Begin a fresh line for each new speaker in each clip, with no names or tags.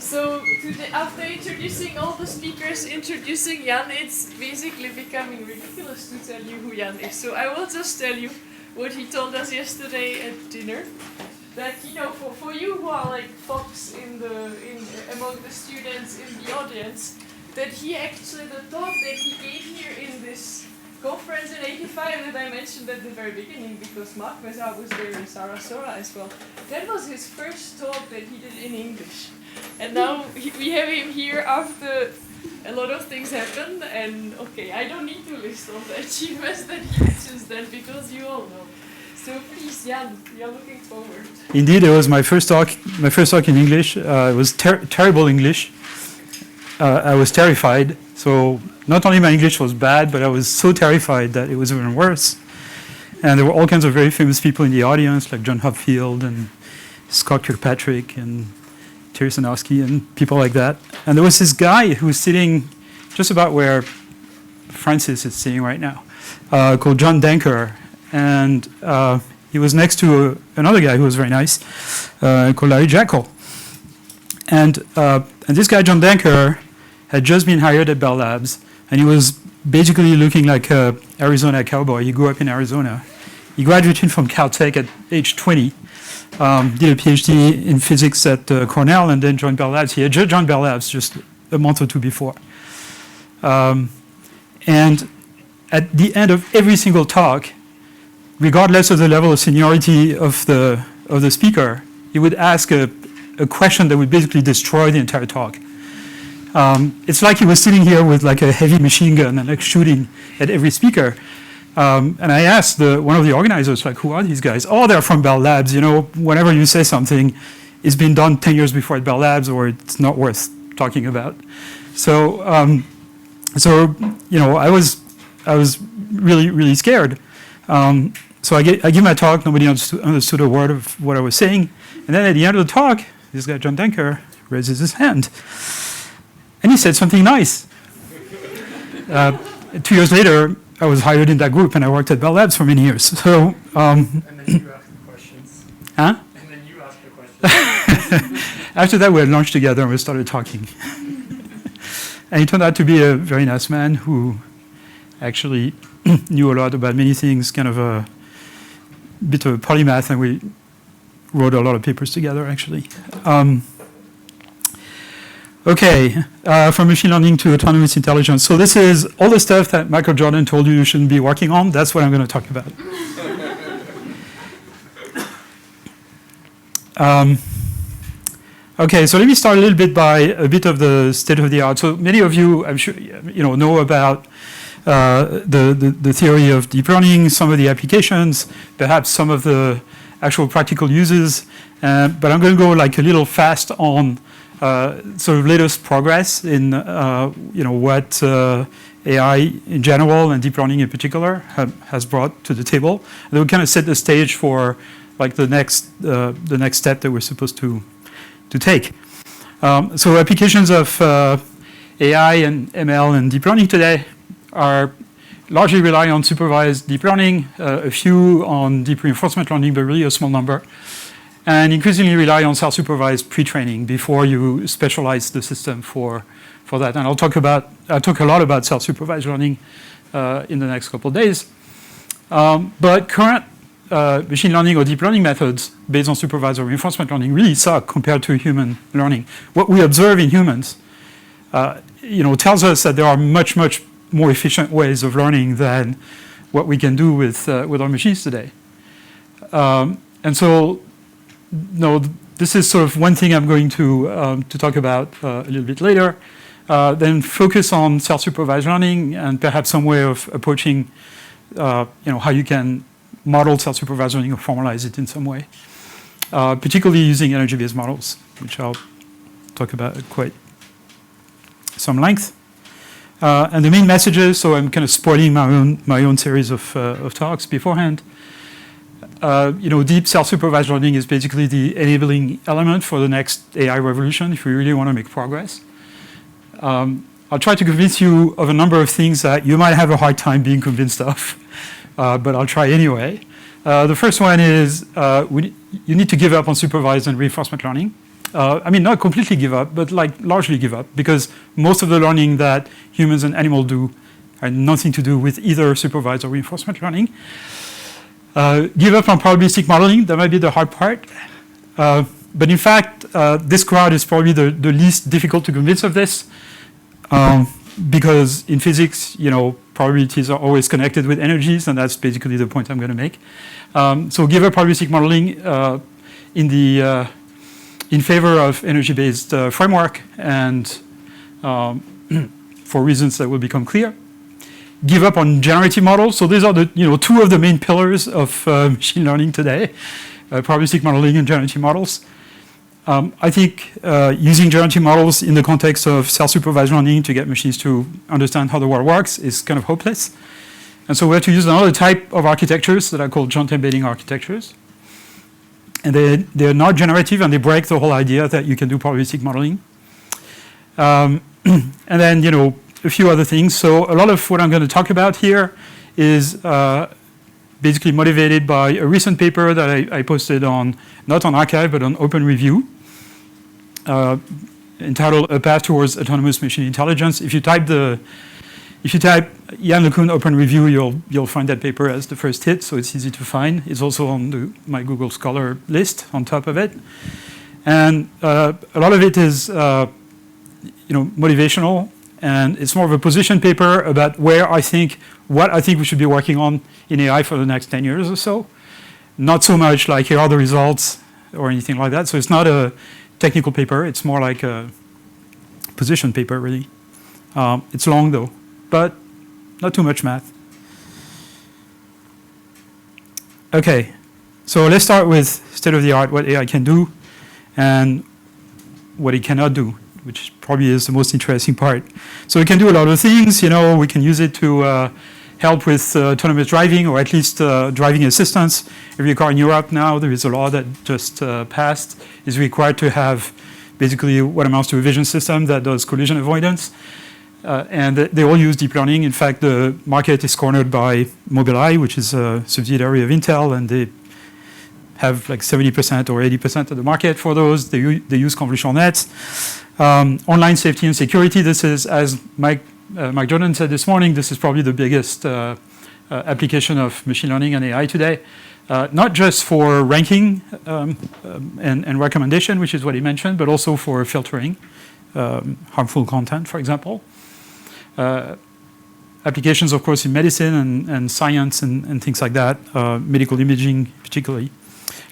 So today, after introducing all the speakers, introducing Yann, it's basically becoming ridiculous to tell you who Yann is. So I will just tell you what he told us yesterday at dinner. That, you know, for you who are like folks among the students in the audience, that he actually, the talk that he gave here in this conference in '85 that I mentioned at the very beginning, because Mark Meza was there and Sarah Sora as well, that was his first talk that he did in English. And now we have him here after a lot of things happened, and okay, I don't need to list all the achievements that he did since then, because you all know. So please, Yann, we are looking forward.
Indeed, it was my first talk in English. It was terrible English. I was terrified. So not only my English was bad, but I was so terrified that it was even worse. And there were all kinds of very famous people in the audience, like John Hopfield and Scott Kirkpatrick and Terry Sanowski and people like that. And there was this guy who was sitting just about where Francis is sitting right now, called John Danker. And he was next to another guy who was very nice, called Larry Jackal. And this guy, John Danker, had just been hired at Bell Labs, and he was basically looking like an Arizona cowboy. He grew up in Arizona. He graduated from Caltech at age 20, did a PhD in physics at Cornell, and then joined Bell Labs. He had just joined Bell Labs just a month or two before. And at the end of every single talk, regardless of the level of seniority of the speaker, he would ask a question that would basically destroy the entire talk. It's like he was sitting here with like a heavy machine gun and like shooting at every speaker. And I asked one of the organizers, like, who are these guys? Oh, they're from Bell Labs. You know, whenever you say something, it's been done 10 years before at Bell Labs, or it's not worth talking about. So you know, I was really, really scared. So I give my talk. Nobody understood a word of what I was saying. And then at the end of the talk, this guy, John Danker, raises his hand. And he said something nice. 2 years later, I was hired in that group, and I worked at Bell Labs for many years. So,
and then you asked the questions.
Huh?
And then you asked the questions.
After that, we had lunch together, and we started talking. And he turned out to be a very nice man who actually knew a lot about many things, kind of a bit of a polymath, and we wrote a lot of papers together, actually. Okay, from machine learning to autonomous intelligence. So this is all the stuff that Michael Jordan told you shouldn't be working on. That's what I'm going to talk about. Okay, so let me start a little bit by a bit of the state of the art. So many of you, I'm sure, know about the theory of deep learning, some of the applications, perhaps some of the actual practical uses. But I'm going to go like a little fast on sort of latest progress in what AI in general and deep learning in particular has brought to the table. And then we kind of set the stage for like the next step that we're supposed to take. So applications of AI and ML and deep learning today are largely rely on supervised deep learning, a few on deep reinforcement learning, but really a small number, and increasingly rely on self-supervised pre-training before you specialize the system for that. And I'll talk a lot about self-supervised learning in the next couple of days. But current machine learning or deep learning methods based on supervised or reinforcement learning really suck compared to human learning. What we observe in humans, tells us that there are much more efficient ways of learning than what we can do with our machines today. And so, this is sort of one thing I'm going to talk about a little bit later. Then focus on self-supervised learning and perhaps some way of approaching, how you can model self-supervised learning or formalize it in some way, particularly using energy-based models, which I'll talk about at quite some length. And the main messages, so I'm kind of spoiling my own series of talks beforehand. Deep self-supervised learning is basically the enabling element for the next AI revolution if we really want to make progress. I'll try to convince you of a number of things that you might have a hard time being convinced of, but I'll try anyway. The first one is you need to give up on supervised and reinforcement learning. I mean, not completely give up, but like largely give up, because most of the learning that humans and animals do had nothing to do with either supervised or reinforcement learning. Give up on probabilistic modeling, that might be the hard part. But in fact, this crowd is probably the least difficult to convince of this, because in physics, probabilities are always connected with energies, and that's basically the point I'm going to make. So give up probabilistic modeling in favor of energy-based framework, and for reasons that will become clear. Give up on generative models. So these are the two of the main pillars of machine learning today: probabilistic modeling and generative models. I think using generative models in the context of self-supervised learning to get machines to understand how the world works is kind of hopeless. And so we have to use another type of architectures that are called joint embedding architectures. And they're not generative, and they break the whole idea that you can do probabilistic modeling. And then, a few other things. So a lot of what I'm going to talk about here is basically motivated by a recent paper that I posted on, not on Archive, but on Open Review, entitled "A Path Towards Autonomous Machine Intelligence." If you type Yann LeCun Open Review, you'll find that paper as the first hit, so it's easy to find. It's also on my Google Scholar list on top of it. And a lot of it is motivational, and it's more of a position paper about what I think we should be working on in AI for the next 10 years or so. Not so much like here are the results or anything like that. So it's not a technical paper. It's more like a position paper, really. It's long, though, but not too much math. Okay, so let's start with state of the art, what AI can do and what it cannot do, which probably is the most interesting part. So it can do a lot of things. We can use it to help with autonomous driving, or at least driving assistance. Every car in Europe now, there is a law that just passed, is required to have basically what amounts to a vision system that does collision avoidance. And they all use deep learning. In fact, the market is cornered by Mobileye, which is a subsidiary of Intel, and they have like 70% or 80% of the market for those. They use convolutional nets. Online safety and security, this is, as Mike Jordan said this morning, this is probably the biggest application of machine learning and AI today. Not just for ranking and recommendation, which is what he mentioned, but also for filtering harmful content, for example. Applications, of course, in medicine and science and things like that, medical imaging particularly.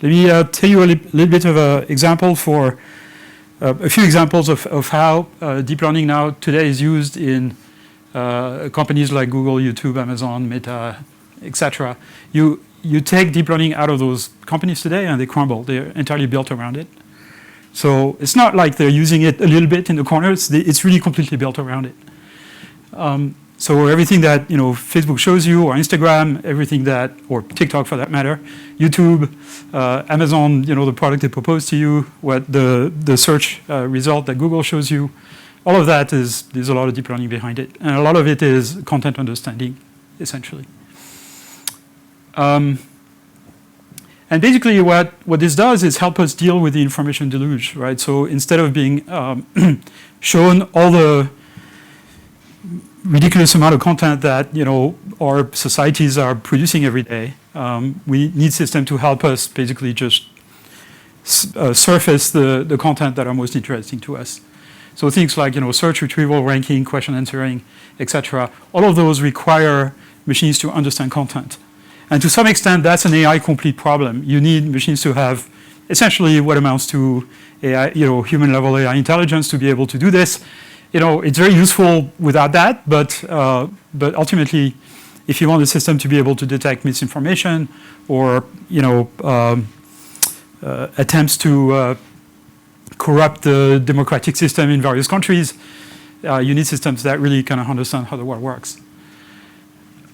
Let me tell you a little bit of an example for a few examples of how deep learning now today is used in companies like Google, YouTube, Amazon, Meta, etc. You take deep learning out of those companies today and they crumble. They're entirely built around it. So it's not like they're using it a little bit in the corners. It's really completely built around it. So everything that Facebook shows you, or Instagram, everything that, or TikTok for that matter, YouTube, Amazon, the product they propose to you, what the search result that Google shows you, all of that there's a lot of deep learning behind it, and a lot of it is content understanding, essentially. And basically, what this does is help us deal with the information deluge, right? So instead of being shown all the ridiculous amount of content that our societies are producing every day, we need systems to help us basically just surface the content that are most interesting to us. So things like search, retrieval, ranking, question answering, etc. All of those require machines to understand content, and to some extent that's an AI complete problem. You need machines to have essentially what amounts to AI, human level AI intelligence to be able to do this. It's very useful without that, but ultimately, if you want the system to be able to detect misinformation or attempts to corrupt the democratic system in various countries, you need systems that really kind of understand how the world works.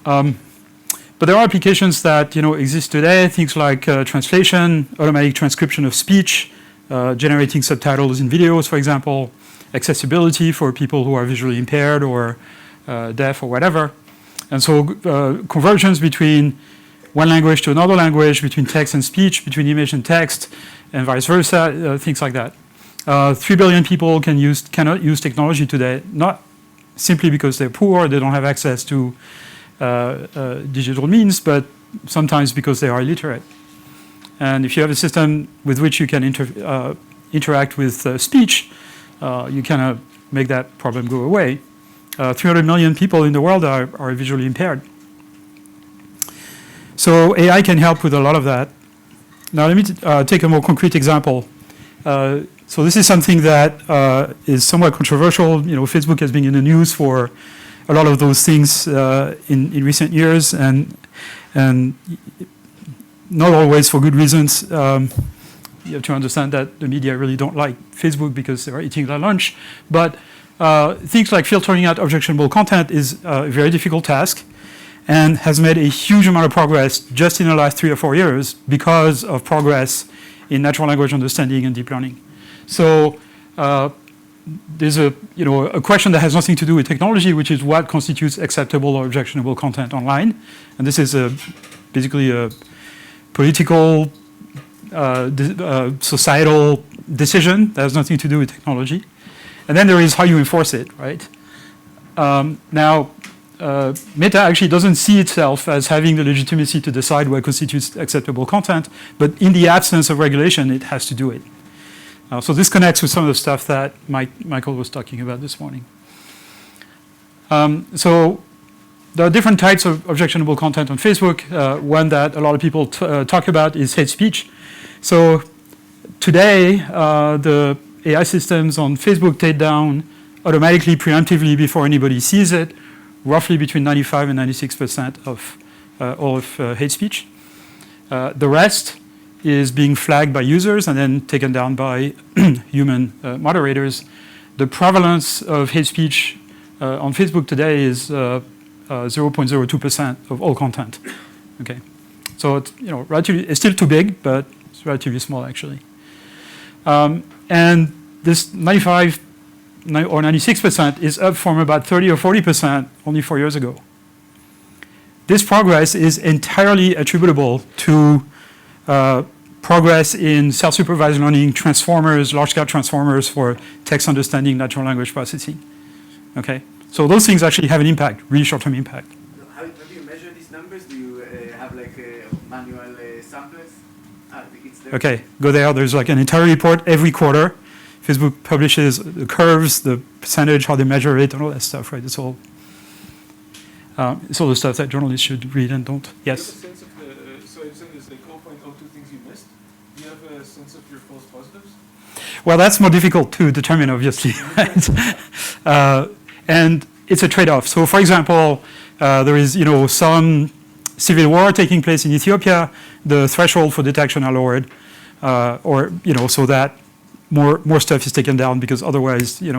But there are applications that exist today, things like translation, automatic transcription of speech, generating subtitles in videos, for example, accessibility for people who are visually impaired or deaf or whatever. And so convergence between one language to another language, between text and speech, between image and text, and vice versa, things like that. 3 billion people cannot use technology today, not simply because they're poor, they don't have access to digital means, but sometimes because they are illiterate. And if you have a system with which you can interact with speech, you kind of make that problem go away. 300 million people in the world are visually impaired. So AI can help with a lot of that. Now let me take a more concrete example. So this is something that is somewhat controversial. You know, Facebook has been in the news for a lot of those things in recent years, and not always for good reasons. You have to understand that the media really don't like Facebook because they are eating their lunch. But things like filtering out objectionable content is a very difficult task and has made a huge amount of progress just in the last 3 or 4 years because of progress in natural language understanding and deep learning. So there's a question that has nothing to do with technology, which is what constitutes acceptable or objectionable content online. And this is basically a political, societal decision that has nothing to do with technology. And then there is how you enforce it, right? Now, Meta actually doesn't see itself as having the legitimacy to decide what constitutes acceptable content, but in the absence of regulation, it has to do it. So this connects with some of the stuff that Michael was talking about this morning. So there are different types of objectionable content on Facebook. One that a lot of people talk about is hate speech. So today, the AI systems on Facebook take down automatically, preemptively, before anybody sees it, roughly between 95 and 96% of all of hate speech. The rest is being flagged by users and then taken down by human moderators. The prevalence of hate speech on Facebook today is 0.02% of all content. Okay, so it's it's still too big, but it's relatively small actually. And this 95 or 96% is up from about 30 or 40% only 4 years ago. This progress is entirely attributable to progress in self-supervised learning, transformers, large-scale transformers for text understanding, natural language processing. Okay, so those things actually have an impact, really short-term impact.
How do you measure these numbers? Do you have like manual samplers?
Okay, go there. There's like an entire report every quarter. Facebook publishes the curves, the percentage, how they measure it, and all that stuff, right? It's all the stuff that journalists should read and don't. Yes?
Do you have a sense of so you're saying there's like 0.02 things you missed. Do you have a sense of your false positives?
Well, that's more difficult to determine, obviously. And it's a trade-off. So, for example, there is, some civil war taking place in Ethiopia. The threshold for detection are lowered, so that more stuff is taken down because otherwise, a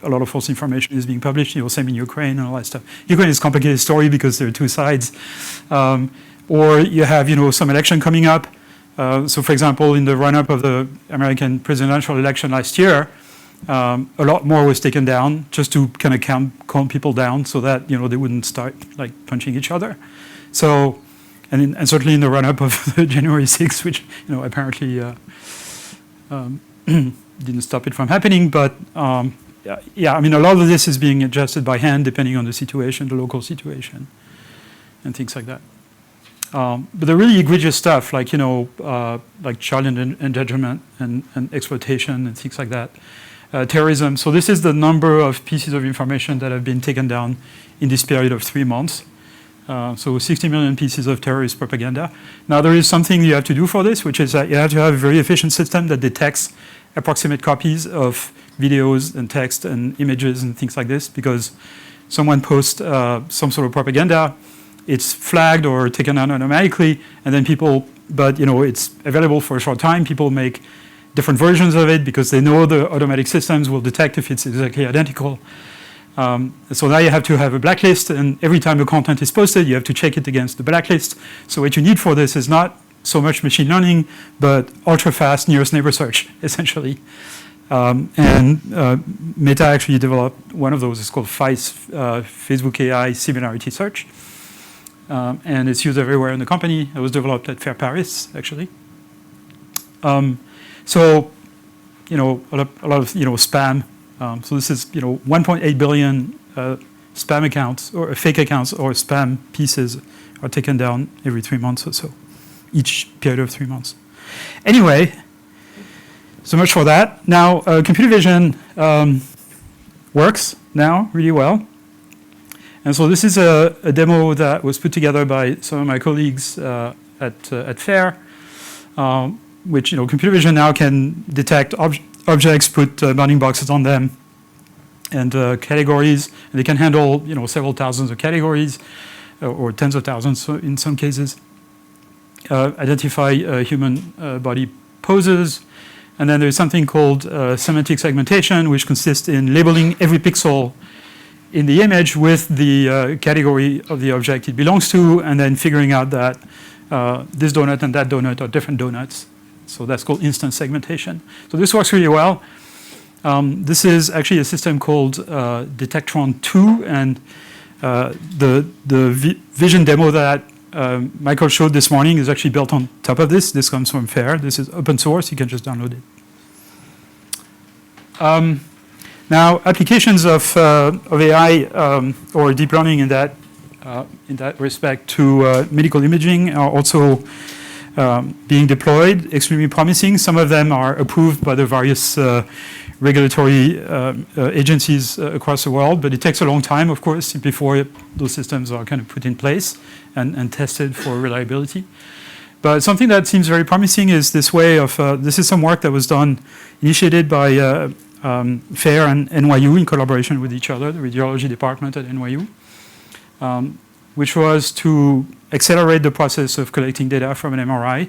lot of false information is being published. Same in Ukraine and all that stuff. Ukraine is a complicated story because there are two sides. Or you have, some election coming up. So, for example, in the run-up of the American presidential election last year, a lot more was taken down just to kind of calm people down so that they wouldn't start like punching each other. So, and certainly in the run-up of January 6th, which apparently didn't stop it from happening. But yeah, I mean, a lot of this is being adjusted by hand depending on the situation, the local situation, and things like that. But the really egregious stuff, like like child endangerment and exploitation and things like that, terrorism. So this is the number of pieces of information that have been taken down in this period of 3 months. So 60 million pieces of terrorist propaganda. Now there is something you have to do for this, which is that you have to have a very efficient system that detects approximate copies of videos and text and images and things like this, because someone posts some sort of propaganda, it's flagged or taken down automatically, and then it's available for a short time. People make different versions of it because they know the automatic systems will detect if it's exactly identical. So now you have to have a blacklist, and every time the content is posted, you have to check it against the blacklist. So what you need for this is not so much machine learning, but ultra-fast nearest neighbor search, essentially. Meta actually developed one of those. It's called FAIS, Facebook AI Similarity Search. And it's used everywhere in the company. It was developed at Fair Paris, actually. So a lot of spam. So this is 1.8 billion spam accounts or fake accounts or spam pieces are taken down every 3 months or so, each period of 3 months. Anyway, so much for that. Now, computer vision works now really well. And so this is a demo that was put together by some of my colleagues at FAIR, which computer vision now can detect objects, put bounding boxes on them, and categories. And they can handle several thousands of categories, or tens of thousands in some cases. Identify human body poses. And then there's something called semantic segmentation, which consists in labeling every pixel in the image with the category of the object it belongs to, and then figuring out that this donut and that donut are different donuts. So that's called instance segmentation. So this works really well. This is actually a system called Detectron 2, and the vision demo that Michael showed this morning is actually built on top of this. This comes from FAIR. This is open source. You can just download it. Now, applications of AI or deep learning in that respect to medical imaging are also being deployed, extremely promising. Some of them are approved by the various regulatory agencies across the world, but it takes a long time, of course, before those systems are kind of put in place and tested for reliability. But something that seems very promising is this way of, this is some work that was done, initiated by FAIR and NYU in collaboration with each other, the radiology department at NYU, which was to accelerate the process of collecting data from an MRI.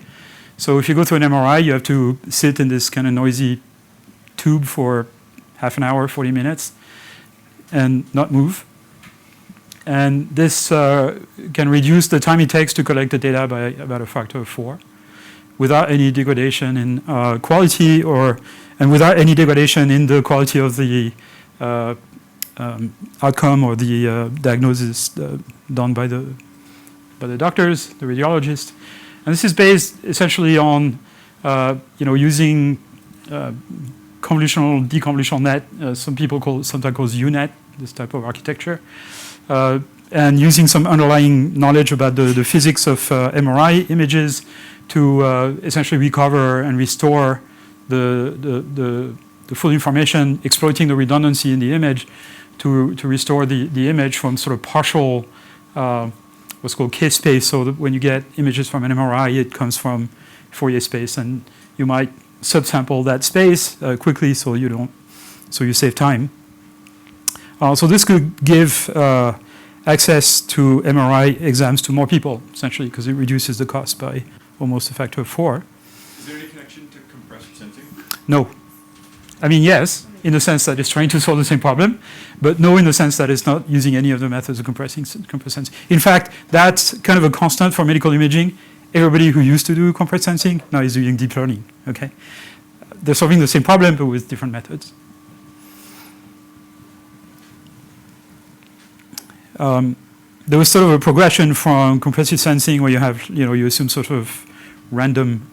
So if you go to an MRI, you have to sit in this kind of noisy tube for half an hour, 40 minutes, and not move. And this can reduce the time it takes to collect the data by about a factor of 4, without any degradation in quality and without any degradation in the quality of the outcome or the diagnosis done by the doctors, the radiologists. And this is based essentially on using convolutional, deconvolutional net. Some people sometimes call UNet, this type of architecture. And using some underlying knowledge about the physics of MRI images to essentially recover and restore the full information, exploiting the redundancy in the image to restore the image from sort of partial, what's called K-space. So that when you get images from an MRI, it comes from Fourier space, and you might subsample that space quickly so you save time. So this could give access to MRI exams to more people, essentially, because it reduces the cost by almost a factor of 4.
Is there any connection to compressed sensing?
No. I mean, yes, in the sense that it's trying to solve the same problem, but no in the sense that it's not using any of the methods of compressed sensing. In fact, that's kind of a constant for medical imaging. Everybody who used to do compressed sensing now is doing deep learning, okay? They're solving the same problem, but with different methods. There was sort of a progression from compressive sensing where you have, you assume sort of random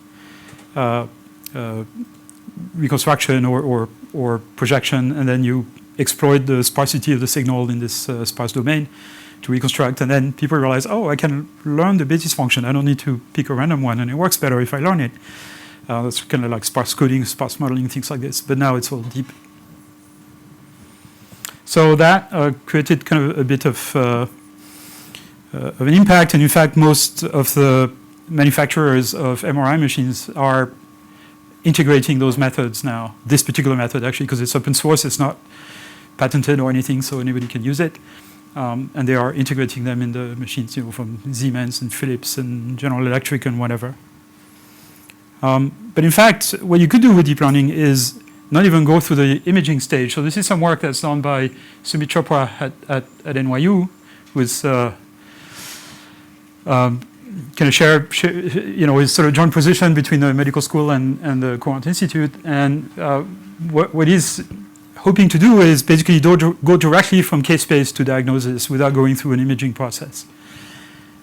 reconstruction or projection, and then you exploit the sparsity of the signal in this sparse domain to reconstruct, and then people realize, oh, I can learn the basis function. I don't need to pick a random one, and it works better if I learn it. That's kind of like sparse coding, sparse modeling, things like this. But now it's all deep. So that created kind of a bit of an impact, and in fact, most of the manufacturers of MRI machines are integrating those methods now. This particular method, actually, because it's open source, it's not patented or anything, so anybody can use it. And they are integrating them in the machines, from Siemens and Philips and General Electric and whatever. But in fact, what you could do with deep learning is not even go through the imaging stage. So this is some work that's done by Sumit Chopra at NYU, with kind of share his sort of joint position between the medical school and the Courant Institute. And what he's hoping to do is basically go directly from K-space to diagnosis without going through an imaging process.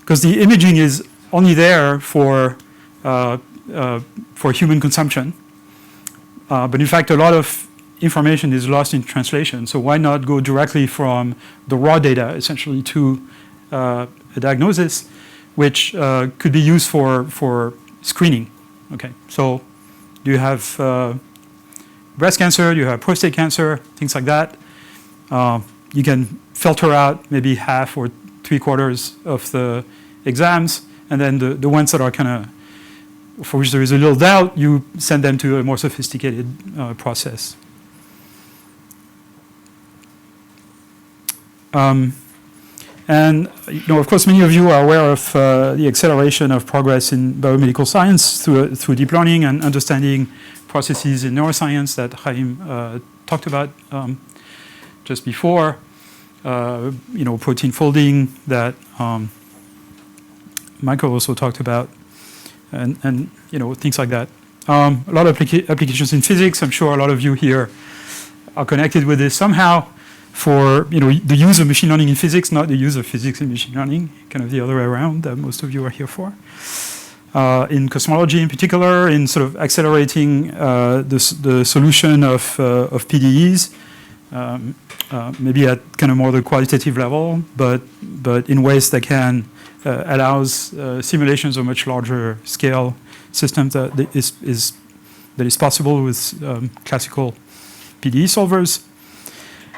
Because the imaging is only there for human consumption. but in fact, a lot of information is lost in translation. So why not go directly from the raw data, essentially, to a diagnosis, which could be used for screening. Okay, so you have breast cancer, you have prostate cancer, things like that. You can filter out maybe half or 3/4 of the exams, and then the ones that are kind of, for which there is a little doubt, you send them to a more sophisticated process. And of course, many of you are aware of the acceleration of progress in biomedical science through deep learning and understanding processes in neuroscience that Chaim talked about just before. Protein folding that Michael also talked about, and things like that. A lot of applications in physics. I'm sure a lot of you here are connected with this somehow. For the use of machine learning in physics, not the use of physics in machine learning, kind of the other way around that most of you are here for. In cosmology in particular, in sort of accelerating the solution of PDEs, maybe at kind of more the qualitative level, but in ways that can allows simulations of much larger scale systems that is possible with classical PDE solvers.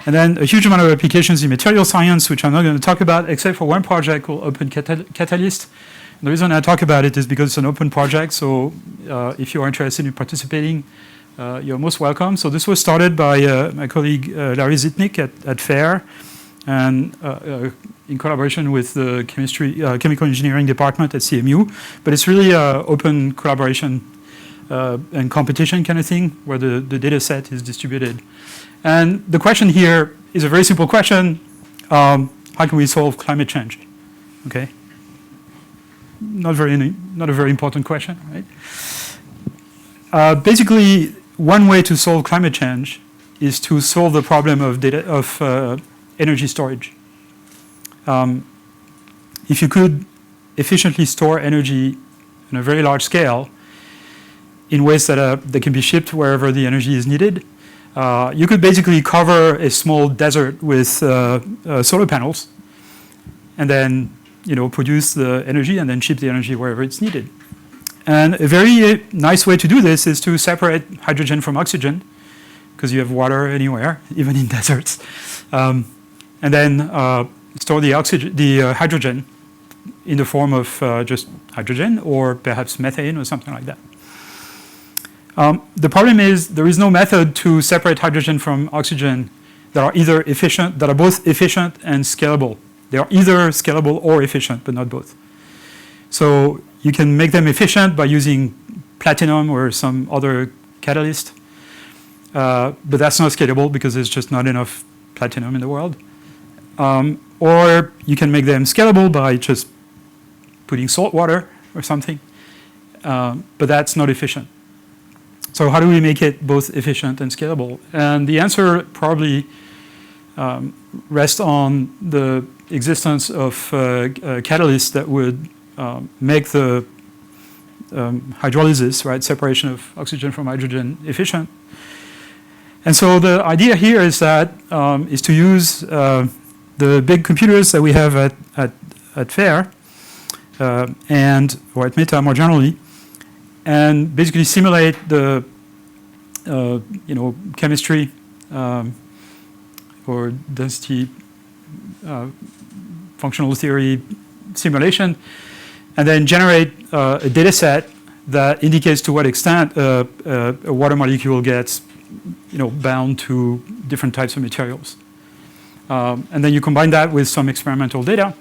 And then a huge amount of applications in material science, which I'm not going to talk about, except for one project called Open Catalyst. And the reason I talk about it is because it's an open project, so if you are interested in participating, you're most welcome. So this was started by my colleague Larry Zitnik at FAIR, and in collaboration with the chemical engineering department at CMU. But it's really open collaboration and competition kind of thing, where the data set is distributed. And the question here is a very simple question. How can we solve climate change? Okay. Not a very important question, right? Basically, one way to solve climate change is to solve the problem of energy storage. If you could efficiently store energy on a very large scale in ways that can be shipped wherever the energy is needed, you could basically cover a small desert with solar panels, and then produce the energy and then ship the energy wherever it's needed. And a very nice way to do this is to separate hydrogen from oxygen, because you have water anywhere, even in deserts, and then store the hydrogen in the form of just hydrogen or perhaps methane or something like that. The problem is there is no method to separate hydrogen from oxygen that are both efficient and scalable. They are either scalable or efficient, but not both. So you can make them efficient by using platinum or some other catalyst, but that's not scalable because there's just not enough platinum in the world. Or you can make them scalable by just putting salt water or something, but that's not efficient. So how do we make it both efficient and scalable? And the answer probably rests on the existence of catalysts that would make the hydrolysis, right, separation of oxygen from hydrogen, efficient. And so the idea here is to use the big computers that we have at FAIR or at Meta more generally, and basically simulate the chemistry or density functional theory simulation, and then generate a data set that indicates to what extent a water molecule gets bound to different types of materials. And then you combine that with some experimental data,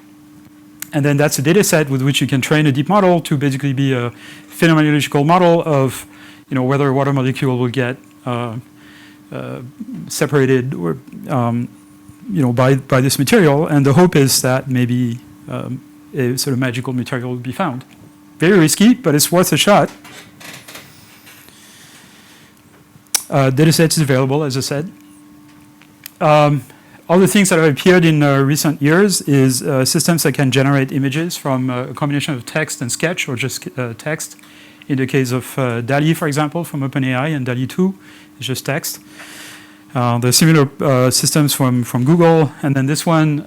and then that's a data set with which you can train a deep model to basically be a phenomenological model of whether a water molecule will get separated or by this material. And the hope is that maybe a sort of magical material will be found. Very risky, but it's worth a shot. Data sets is available, as I said. Other things that have appeared in recent years is systems that can generate images from a combination of text and sketch, or just text, In the case of DALL-E, for example, from OpenAI, and DALL-E 2 is just text. There's similar systems from Google, and then this one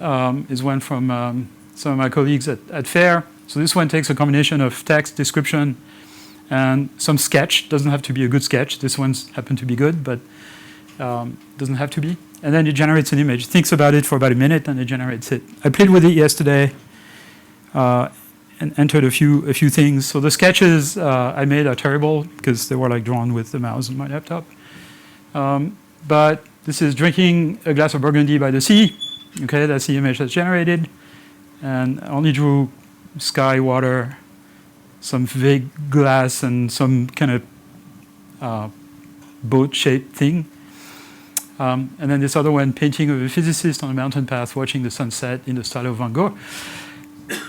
is one from some of my colleagues at FAIR. So this one takes a combination of text, description, and some sketch. Doesn't have to be a good sketch. This one's happened to be good, but doesn't have to be. And then it generates an image. Thinks about it for about a minute, and it generates it. I played with it yesterday and entered a few things. So the sketches I made are terrible because they were like drawn with the mouse on my laptop. But this is drinking a glass of Burgundy by the sea. Okay, that's the image that's generated. And I only drew sky, water, some vague glass, and some kind of boat-shaped thing. And then this other one, painting of a physicist on a mountain path watching the sunset in the style of Van Gogh.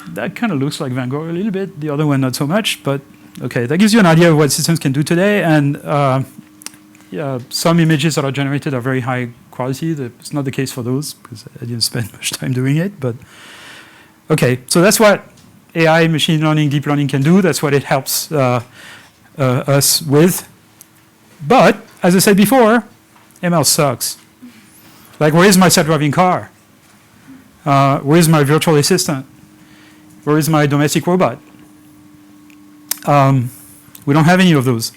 That kind of looks like Van Gogh a little bit. The other one, not so much. But okay, that gives you an idea of what systems can do today. And some images that are generated are very high quality. It's not the case for those because I didn't spend much time doing it. But okay, so that's what AI, machine learning, deep learning can do. That's what it helps us with. But as I said before, ML sucks. Like, where is my self-driving car? Where is my virtual assistant? Where is my domestic robot? We don't have any of those.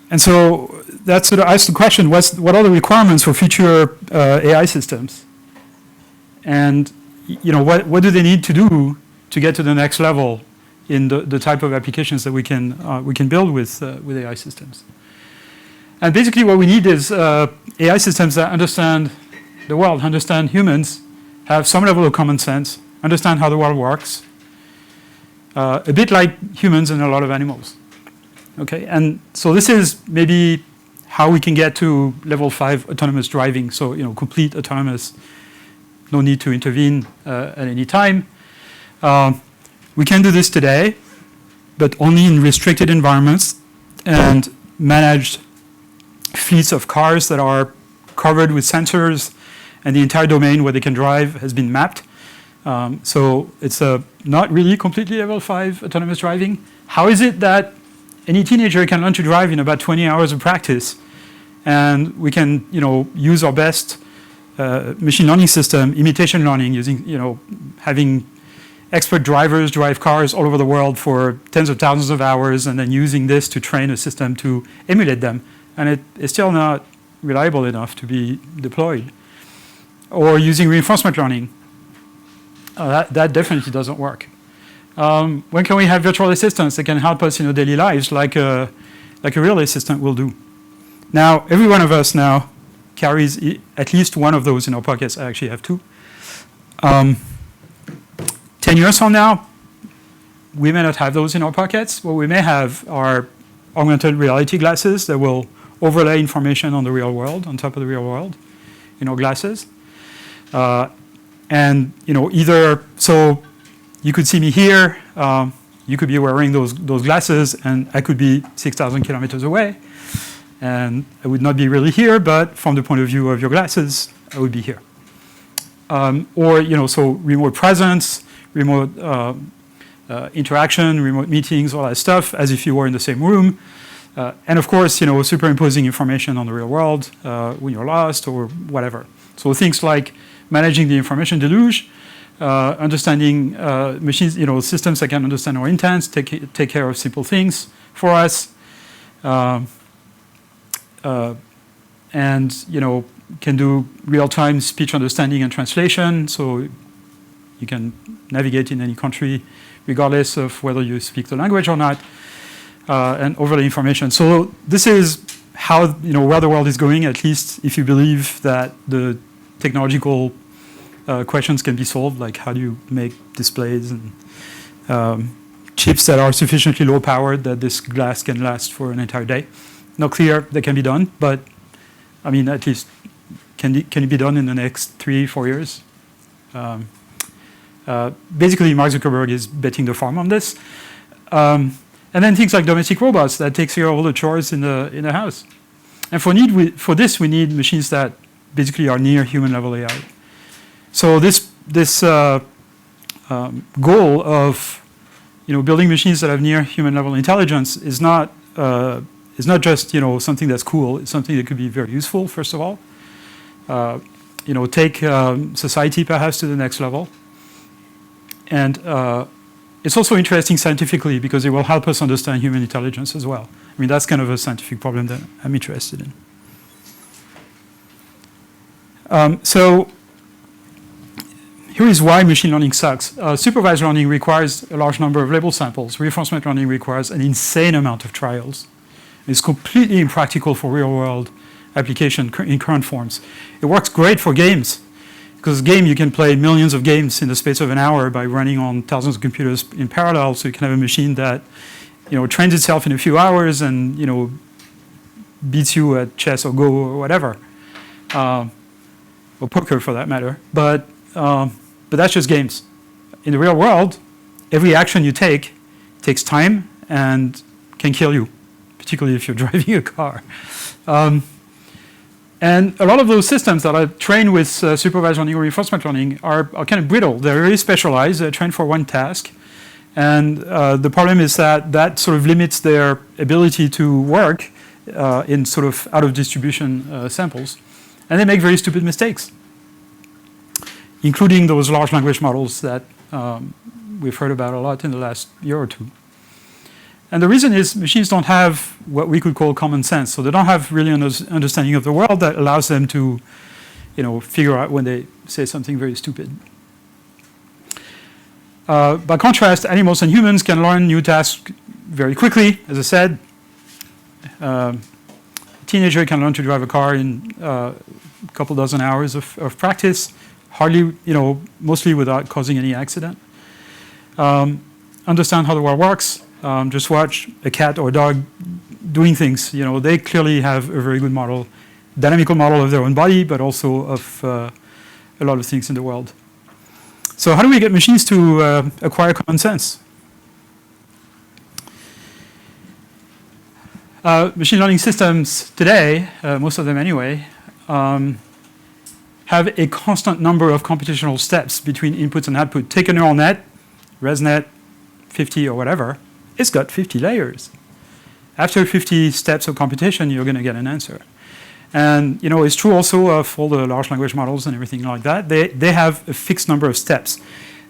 And so that sort of asks the question, what are the requirements for future AI systems? And what do they need to do to get to the next level in the type of applications that we can build with AI systems? And basically what we need is AI systems that understand the world, understand humans, have some level of common sense, understand how the world works, a bit like humans and a lot of animals. Okay, and so this is maybe how we can get to level 5 autonomous driving. So, complete autonomous, no need to intervene at any time. We can do this today, but only in restricted environments and managed fleets of cars that are covered with sensors, and the entire domain where they can drive has been mapped. So it's not really completely level 5 autonomous driving. How is it that any teenager can learn to drive in about 20 hours of practice, and we can use our best machine learning system, imitation learning, using having expert drivers drive cars all over the world for tens of thousands of hours, and then using this to train a system to emulate them, and it's still not reliable enough to be deployed. Or using reinforcement learning. That definitely doesn't work. When can we have virtual assistants that can help us in our daily lives, like a real assistant will do? Now, every one of us now carries at least one of those in our pockets. I actually have two. 10 years from now, we may not have those in our pockets. What we may have are augmented reality glasses that will overlay information on the real world, on top of the real world, in our glasses. And either so you could see me here, you could be wearing those glasses, and I could be 6,000 kilometers away, and I would not be really here, but from the point of view of your glasses, I would be here. Or so remote presence, remote interaction, remote meetings, all that stuff, as if you were in the same room. And of course, superimposing information on the real world when you're lost or whatever. So things like managing the information deluge, understanding machines, systems that can understand our intents, take care of simple things for us, and can do real-time speech understanding and translation. So you can navigate in any country, regardless of whether you speak the language or not, and overlay information. So this is how where the world is going. At least if you believe that the technological questions can be solved, like how do you make displays and chips that are sufficiently low powered that this glass can last for an entire day. Not clear that can be done, but I mean, at least can it be done in the next 3-4 years? Basically, Mark Zuckerberg is betting the farm on this. And then things like domestic robots that takes care of all the chores in the house. And for this, we need machines that basically are near human level AI. So this goal of building machines that have near human level intelligence is not just something that's cool. It's something that could be very useful. First of all, take society perhaps to the next level, and it's also interesting scientifically because it will help us understand human intelligence as well. I mean, that's kind of a scientific problem that I'm interested in. So here is why machine learning sucks. Supervised learning requires a large number of label samples. Reinforcement learning requires an insane amount of trials. It's completely impractical for real-world application in current forms. It works great for games, because game you can play millions of games in the space of an hour by running on thousands of computers in parallel. So you can have a machine that trains itself in a few hours and beats you at chess or Go or whatever, or poker for that matter. But that's just games. In the real world, every action you take takes time and can kill you, particularly if you're driving a car. And a lot of those systems that are trained with supervised learning or reinforcement learning are kind of brittle. They're very specialized. They're trained for one task. And the problem is that sort of limits their ability to work in sort of out-of-distribution samples. And they make very stupid mistakes, including those large language models that we've heard about a lot in the last year or two. And the reason is machines don't have what we could call common sense. So they don't have really an understanding of the world that allows them to figure out when they say something very stupid. By contrast, animals and humans can learn new tasks very quickly. As I said, a teenager can learn to drive a car in a couple dozen hours of practice, hardly, mostly without causing any accident. Understand how the world works. Just watch a cat or a dog doing things. They clearly have a very good model, dynamical model of their own body, but also of a lot of things in the world. So how do we get machines to acquire common sense? Machine learning systems today, most of them anyway, have a constant number of computational steps between inputs and output. Take a neural net, ResNet 50 or whatever, it's got 50 layers. After 50 steps of computation, you're going to get an answer. And it's true also of all the large language models and everything like that. They have a fixed number of steps.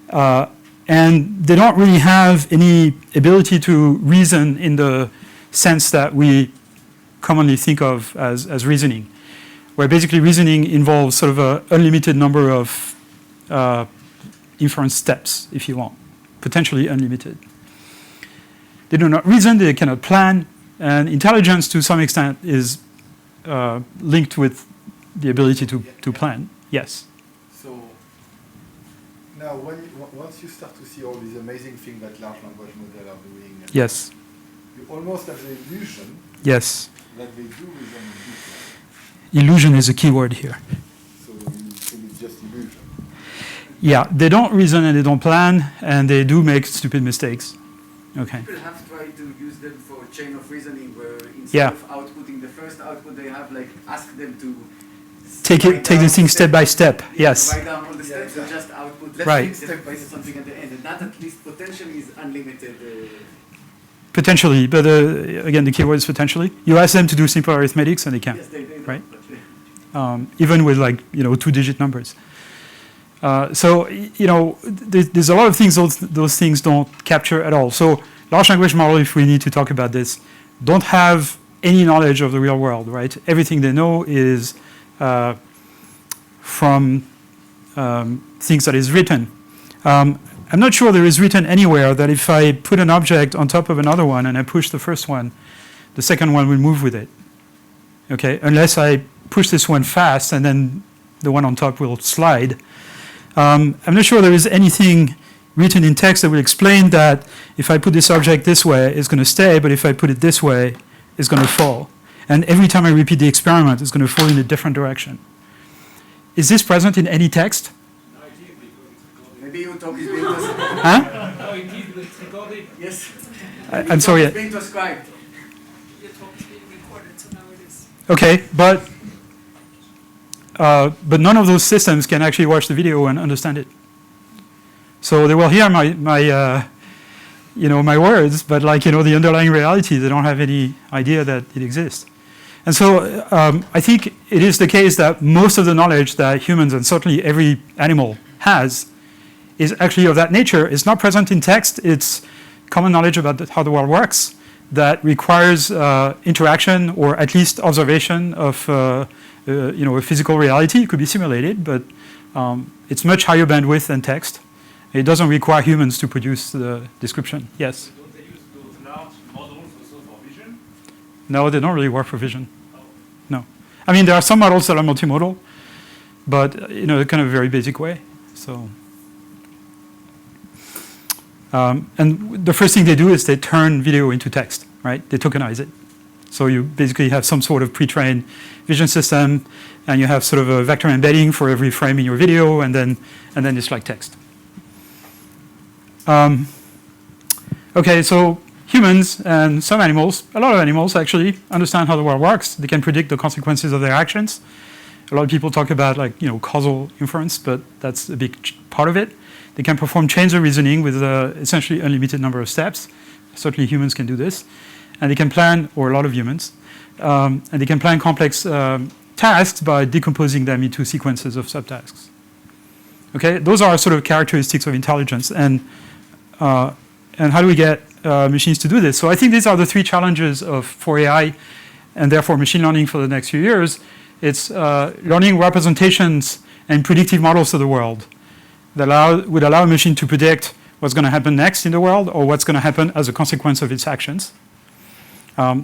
And they don't really have any ability to reason in the sense that we commonly think of as reasoning, where basically reasoning involves sort of an unlimited number of inference steps, if you want, potentially unlimited. They do not reason, they cannot plan, and intelligence to some extent is linked with the ability to plan. Yes?
So now once you start to see all these amazing things that large language models are doing,
yes,
you almost have the illusion
yes.
that they do reason in detail.
Illusion is a key word here.
So you think it's just illusion.
Yeah, they don't reason and they don't plan, and they do make stupid mistakes. Okay.
People have tried to use them for chain of reasoning, where instead of outputting the first output, they have ask them to
take the thing step by step. Yes.
Write down all the steps and just output step by something at the end, and that at least potentially is unlimited.
Potentially, but again, the key word is potentially. You ask them to do simple arithmetics, and they can't.
Yes, they
right? Even with 2-digit numbers. So there's a lot of things those things don't capture at all. So large language model, if we need to talk about this, don't have any knowledge of the real world, right? Everything they know is from things that is written. I'm not sure there is written anywhere that if I put an object on top of another one and I push the first one, the second one will move with it. Okay, unless I push this one fast and then the one on top will slide. I'm not sure there is anything written in text that will explain that if I put this object this way, it's going to stay, but if I put it this way, it's going to fall. And every time I repeat the experiment, it's going to fall in a different direction. Is this present in any text?
No, indeed, because it's recorded.
Maybe you talk is being transcribed.
Huh?
No, indeed, it's recorded.
Yes.
I'm sorry.
It's being transcribed.
Your talk is being recorded, so now it is.
Okay, but none of those systems can actually watch the video and understand it. So they will hear my my words, but like, the underlying reality, they don't have any idea that it exists. And so I think it is the case that most of the knowledge that humans and certainly every animal has is actually of that nature. It's not present in text. It's common knowledge about how the world works that requires interaction or at least observation of a physical reality. It could be simulated, but it's much higher bandwidth than text. It doesn't require humans to produce the description. Yes?
Don't they use those large models also for vision?
No, they don't really work for vision. No. I mean, there are some models that are multimodal, but in a kind of very basic way. So, and the first thing they do is they turn video into text, right? They tokenize it. So you basically have some sort of pre-trained vision system, and you have sort of a vector embedding for every frame in your video, and then it's like text. Okay, so humans and some animals, a lot of animals actually, understand how the world works. They can predict the consequences of their actions. A lot of people talk about causal inference, but that's a big part of it. They can perform chains of reasoning with essentially unlimited number of steps. Certainly humans can do this. And they can plan, or a lot of humans, and they can plan complex tasks by decomposing them into sequences of subtasks. Okay, those are sort of characteristics of intelligence. And how do we get machines to do this? So I think these are the three challenges for AI and therefore machine learning for the next few years. It's learning representations and predictive models of the world that would allow a machine to predict what's going to happen next in the world or what's going to happen as a consequence of its actions,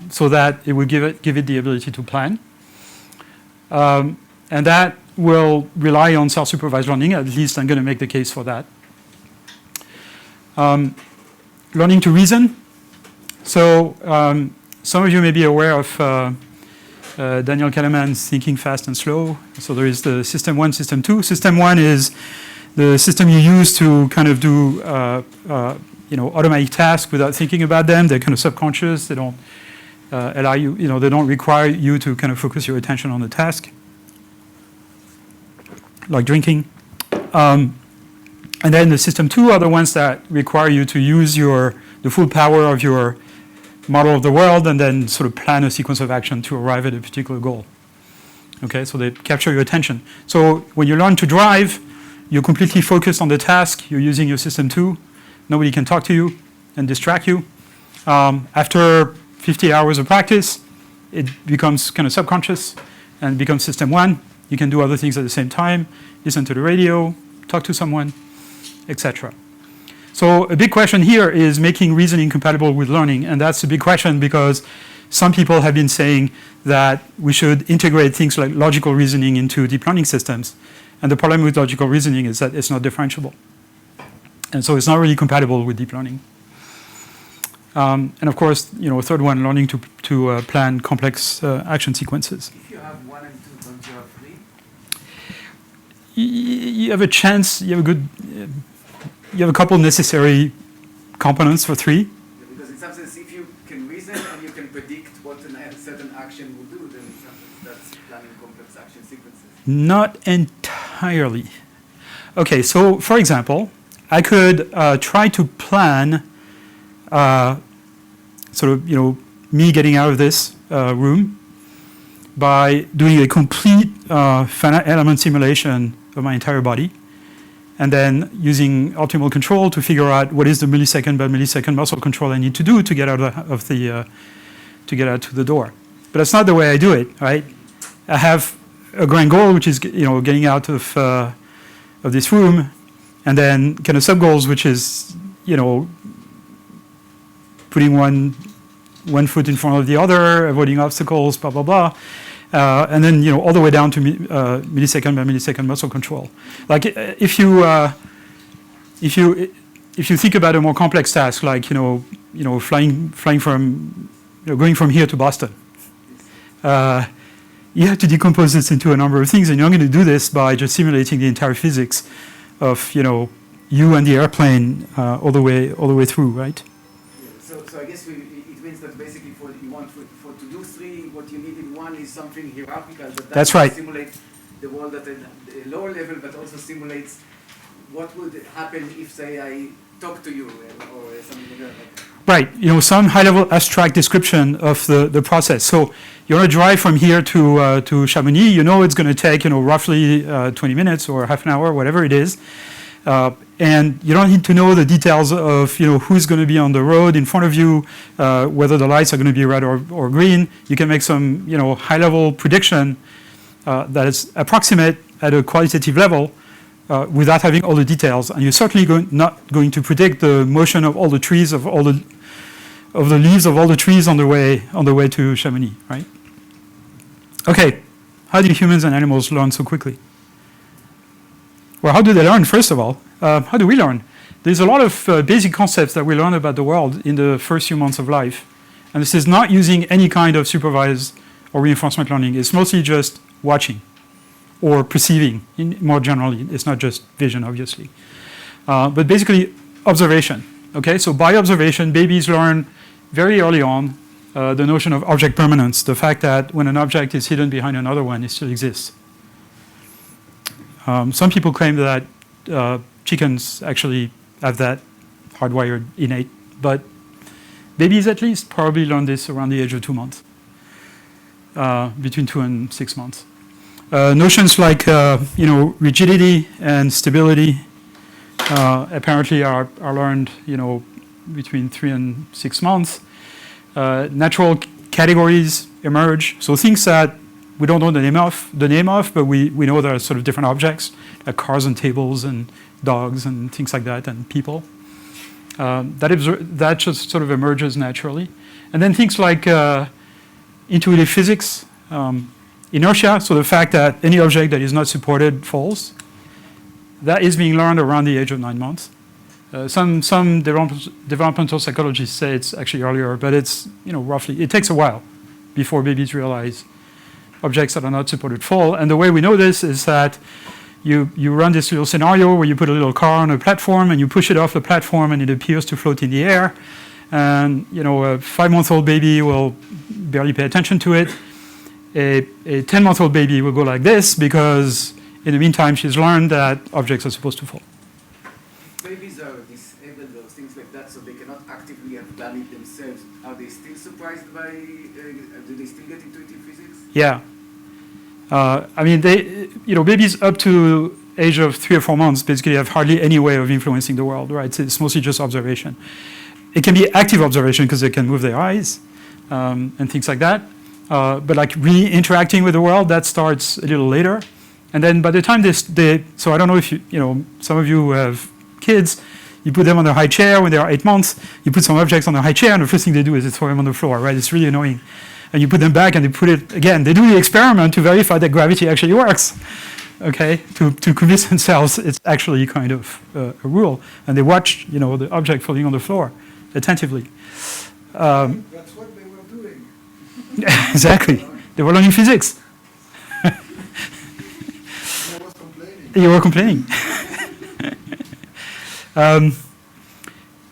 so that it would give it the ability to plan. And that will rely on self-supervised learning. At least I'm going to make the case for that. Learning to reason. So some of you may be aware of Daniel Kahneman's Thinking Fast and Slow. So there is the System 1, System 2. System 1 is the system you use to kind of do automatic tasks without thinking about them. They're kind of subconscious. They don't allow you, they don't require you to kind of focus your attention on the task, like drinking. And then the System 2 are the ones that require you to use the full power of your model of the world and then sort of plan a sequence of action to arrive at a particular goal. Okay, so they capture your attention. So when you learn to drive, you're completely focused on the task. You're using your System 2. Nobody can talk to you and distract you. After 50 hours of practice, it becomes kind of subconscious and becomes System 1. You can do other things at the same time, listen to the radio, talk to someone, etc. So a big question here is making reasoning compatible with learning. And that's a big question because some people have been saying that we should integrate things like logical reasoning into deep learning systems. And the problem with logical reasoning is that it's not differentiable. And so it's not really compatible with deep learning. And of course, a third one, learning to plan complex action sequences.
If you have 1 and 2, don't you have 3?
You have a chance, you have a couple necessary components for 3.
Because in some sense, if you can reason and you can predict what a certain action will do, then in some sense that's planning complex action sequences.
Not entirely. Okay, so for example, I could try to plan me getting out of this room by doing a complete finite element simulation of my entire body, and then using optimal control to figure out what is the millisecond by millisecond muscle control I need to do to get out to the door. But that's not the way I do it, right? I have a grand goal, which is getting out of this room, and then kind of sub goals, which is putting one foot in front of the other, avoiding obstacles, blah blah blah, and then all the way down to millisecond by millisecond muscle control. Like if you think about a more complex task, like flying from going from here to Boston, you have to decompose this into a number of things, and you're not going to do this by just simulating the entire physics of you and the airplane all the way through, right?
So I guess it means that basically for to do 3, what you need in 1 is something hierarchical
That's right.
Simulate the world at a lower level, but also simulates what would happen if, say, I talk to you or something like that. Like,
Right, some high-level abstract description of the process. So you want to drive from here to Chamonix. It's going to take roughly 20 minutes or half an hour, whatever it is. And you don't need to know the details of who's going to be on the road in front of you, whether the lights are going to be red or green. You can make some high-level prediction that is approximate at a qualitative level without having all the details. And you're certainly not going to predict the motion of all the trees of the leaves of all the trees on the way to Chamonix, right? Okay, how do humans and animals learn so quickly? Well, how do they learn, first of all? How do we learn? There's a lot of basic concepts that we learn about the world in the first few months of life. And this is not using any kind of supervised or reinforcement learning. It's mostly just watching or perceiving, more generally. It's not just vision, obviously. But basically, observation. Okay, so by observation, babies learn very early on the notion of object permanence, the fact that when an object is hidden behind another one, it still exists. Some people claim that chickens actually have that hardwired innate, but babies at least probably learn this around the age of 2 months, between 2 and 6 months. Notions like rigidity and stability apparently are learned between 3 and 6 months. Natural categories emerge, so things that we don't know the name of, but we know there are sort of different objects, like cars and tables and dogs and things like that, and people. That just sort of emerges naturally. And then things like intuitive physics, inertia, so the fact that any object that is not supported falls. That is being learned around the age of 9 months. Some developmental psychologists say it's actually earlier, but it's roughly, it takes a while before babies realize objects that are not supported fall. And the way we know this is that you run this little scenario where you put a little car on a platform and you push it off the platform and it appears to float in the air. And a 5-month-old baby will barely pay attention to it. A 10-month-old baby will go like this because in the meantime she's learned that objects are supposed to fall.
babies are disabled or things like that, so they cannot actively have done it themselves. Are they still surprised by, do they still get intuitive physics?
Yeah. I mean, babies up to age of 3 or 4 months basically have hardly any way of influencing the world, right? It's mostly just observation. It can be active observation because they can move their eyes and things like that. But like really interacting with the world, that starts a little later. And then by the time so I don't know if some of you have kids, you put them on a high chair when they are 8 months, you put some objects on a high chair and the first thing they do is they throw them on the floor, right? It's really annoying. And you put them back and they put it again. They do the experiment to verify that gravity actually works, okay? To convince themselves it's actually kind of a rule. And they watch, the object falling on the floor attentively.
That's what they were doing.
Exactly. They were learning physics.
I was complaining.
You were complaining.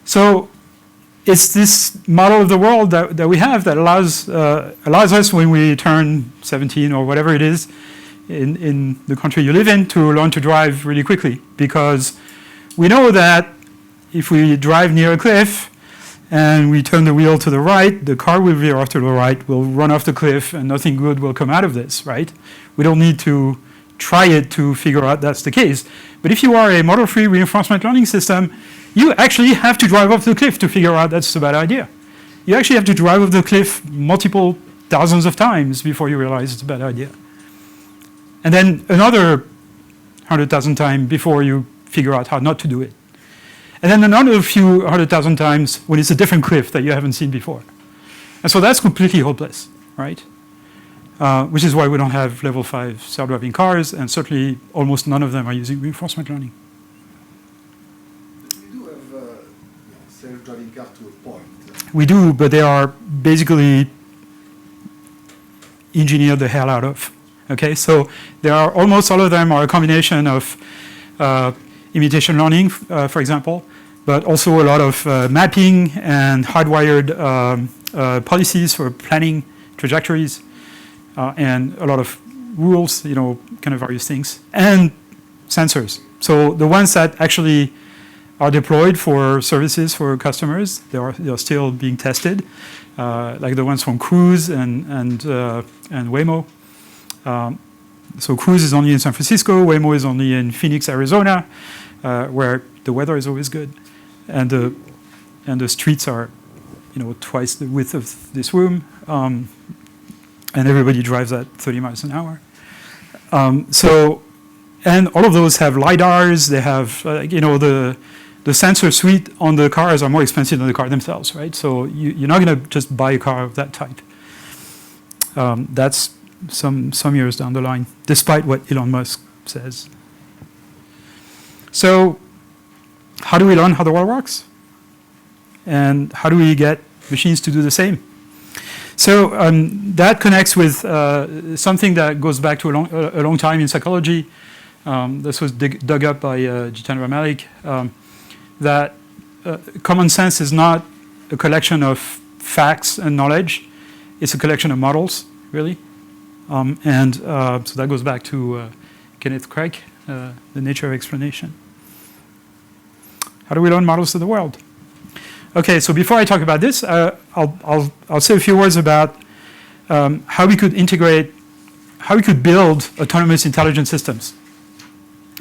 So it's this model of the world that we have that allows us when we turn 17 or whatever it is in the country you live in to learn to drive really quickly, because we know that if we drive near a cliff and we turn the wheel to the right, the car will veer off to the right, will run off the cliff, and nothing good will come out of this, right? We don't need to try it to figure out that's the case. But if you are a model-free reinforcement learning system, you actually have to drive off the cliff to figure out that's a bad idea. You actually have to drive off the cliff multiple thousands of times before you realize it's a bad idea. And then another 100,000 times before you figure out how not to do it. And then another few 100,000 times when it's a different cliff that you haven't seen before. And so that's completely hopeless, right? Which is why we don't have level 5 self-driving cars, and certainly almost none of them are using reinforcement learning.
We do have self-driving car to a point.
We do, but they are basically engineered the hell out of. Okay, so there are almost all of them are a combination of imitation learning, for example, but also a lot of mapping and hardwired policies for planning trajectories, and a lot of rules, kind of various things, and sensors. So the ones that actually are deployed for services for customers. They are still being tested, like the ones from Cruise and Waymo. So Cruise is only in San Francisco. Waymo is only in Phoenix, Arizona, where the weather is always good, and the streets are, twice the width of this room, and everybody drives at 30 miles an hour. And all of those have LiDARs. They have, the sensor suite on the cars are more expensive than the car themselves, right? So you're not going to just buy a car of that type. That's some years down the line, despite what Elon Musk says. So how do we learn how the world works? And how do we get machines to do the same? So that connects with something that goes back to a long time in psychology. This was dug up by Jitendra Malik, that common sense is not a collection of facts and knowledge. It's a collection of models, really. So that goes back to Kenneth Craig, The Nature of Explanation. How do we learn models of the world? Okay, so before I talk about this, I'll say a few words about how we could build autonomous intelligent systems.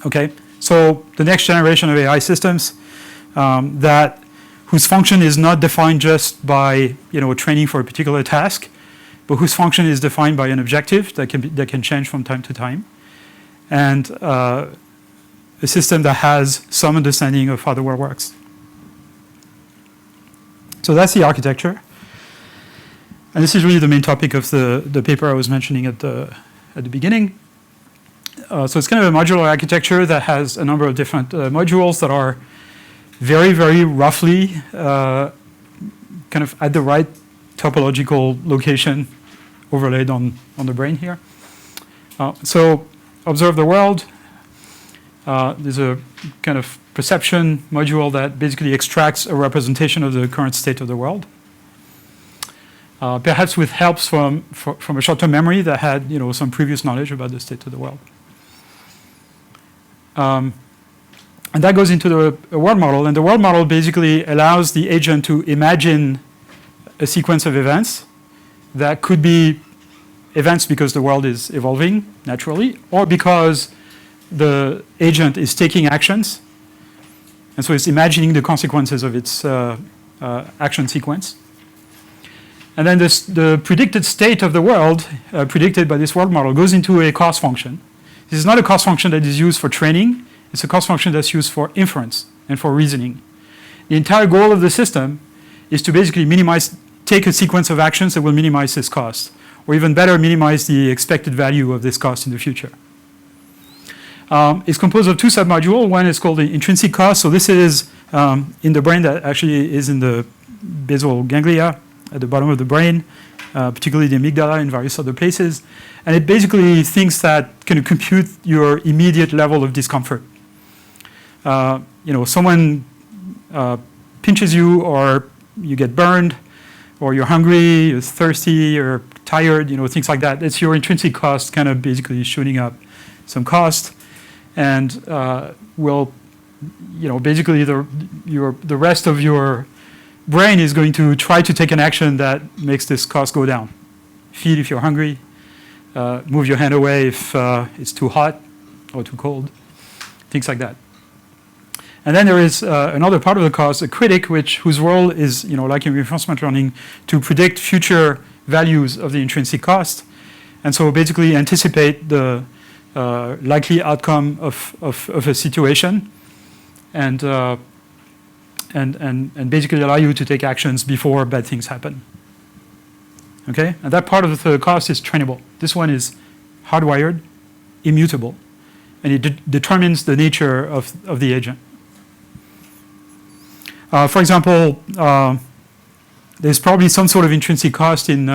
Okay, so the next generation of AI systems whose function is not defined just by training for a particular task, but whose function is defined by an objective that can change from time to time, and a system that has some understanding of how the world works. So that's the architecture, and this is really the main topic of the paper I was mentioning at the beginning. So it's kind of a modular architecture that has a number of different modules that are very, very roughly kind of at the right topological location overlaid on the brain here. So observe the world. There's a kind of perception module that basically extracts a representation of the current state of the world. Perhaps with helps from a short-term memory that had some previous knowledge about the state of the world. And that goes into the world model, and the world model basically allows the agent to imagine a sequence of events that could be events because the world is evolving naturally, or because the agent is taking actions, and so it's imagining the consequences of its action sequence. And then the predicted state of the world, predicted by this world model, goes into a cost function. This is not a cost function that is used for training. It's a cost function that's used for inference and for reasoning. The entire goal of the system is to basically take a sequence of actions that will minimize this cost, or even better, minimize the expected value of this cost in the future. It's composed of two submodules. One is called the intrinsic cost. So this is in the brain that actually is in the basal ganglia at the bottom of the brain, particularly the amygdala and various other places. And it basically thinks that can compute your immediate level of discomfort. Someone pinches you, or you get burned, or you're hungry, you're thirsty, or tired, things like that. It's your intrinsic cost kind of basically shooting up some cost, and basically the rest of your brain is going to try to take an action that makes this cost go down. Feed if you're hungry, move your hand away if it's too hot or too cold, things like that. And then there is another part of the cost, a critic, whose role is, like in reinforcement learning, to predict future values of the intrinsic cost, and so basically anticipate the likely outcome of a situation, and basically allow you to take actions before bad things happen. Okay, and that part of the cost is trainable. This one is hardwired, immutable, and it determines the nature of the agent. For example, there's probably some sort of intrinsic cost in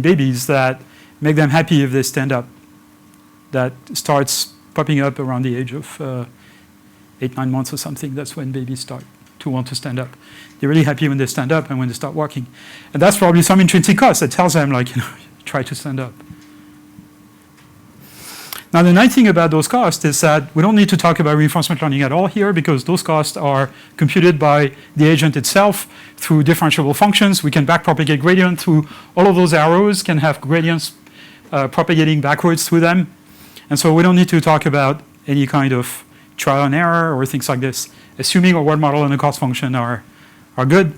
babies that make them happy if they stand up. That starts popping up around the age of 8-9 months or something. That's when babies start to want to stand up. They're really happy when they stand up and when they start walking. And that's probably some intrinsic cost that tells them, try to stand up. Now, the nice thing about those costs is that we don't need to talk about reinforcement learning at all here because those costs are computed by the agent itself through differentiable functions. We can backpropagate gradient through all of those arrows, can have gradients propagating backwards through them. And so we don't need to talk about any kind of trial and error or things like this, assuming a word model and a cost function are good.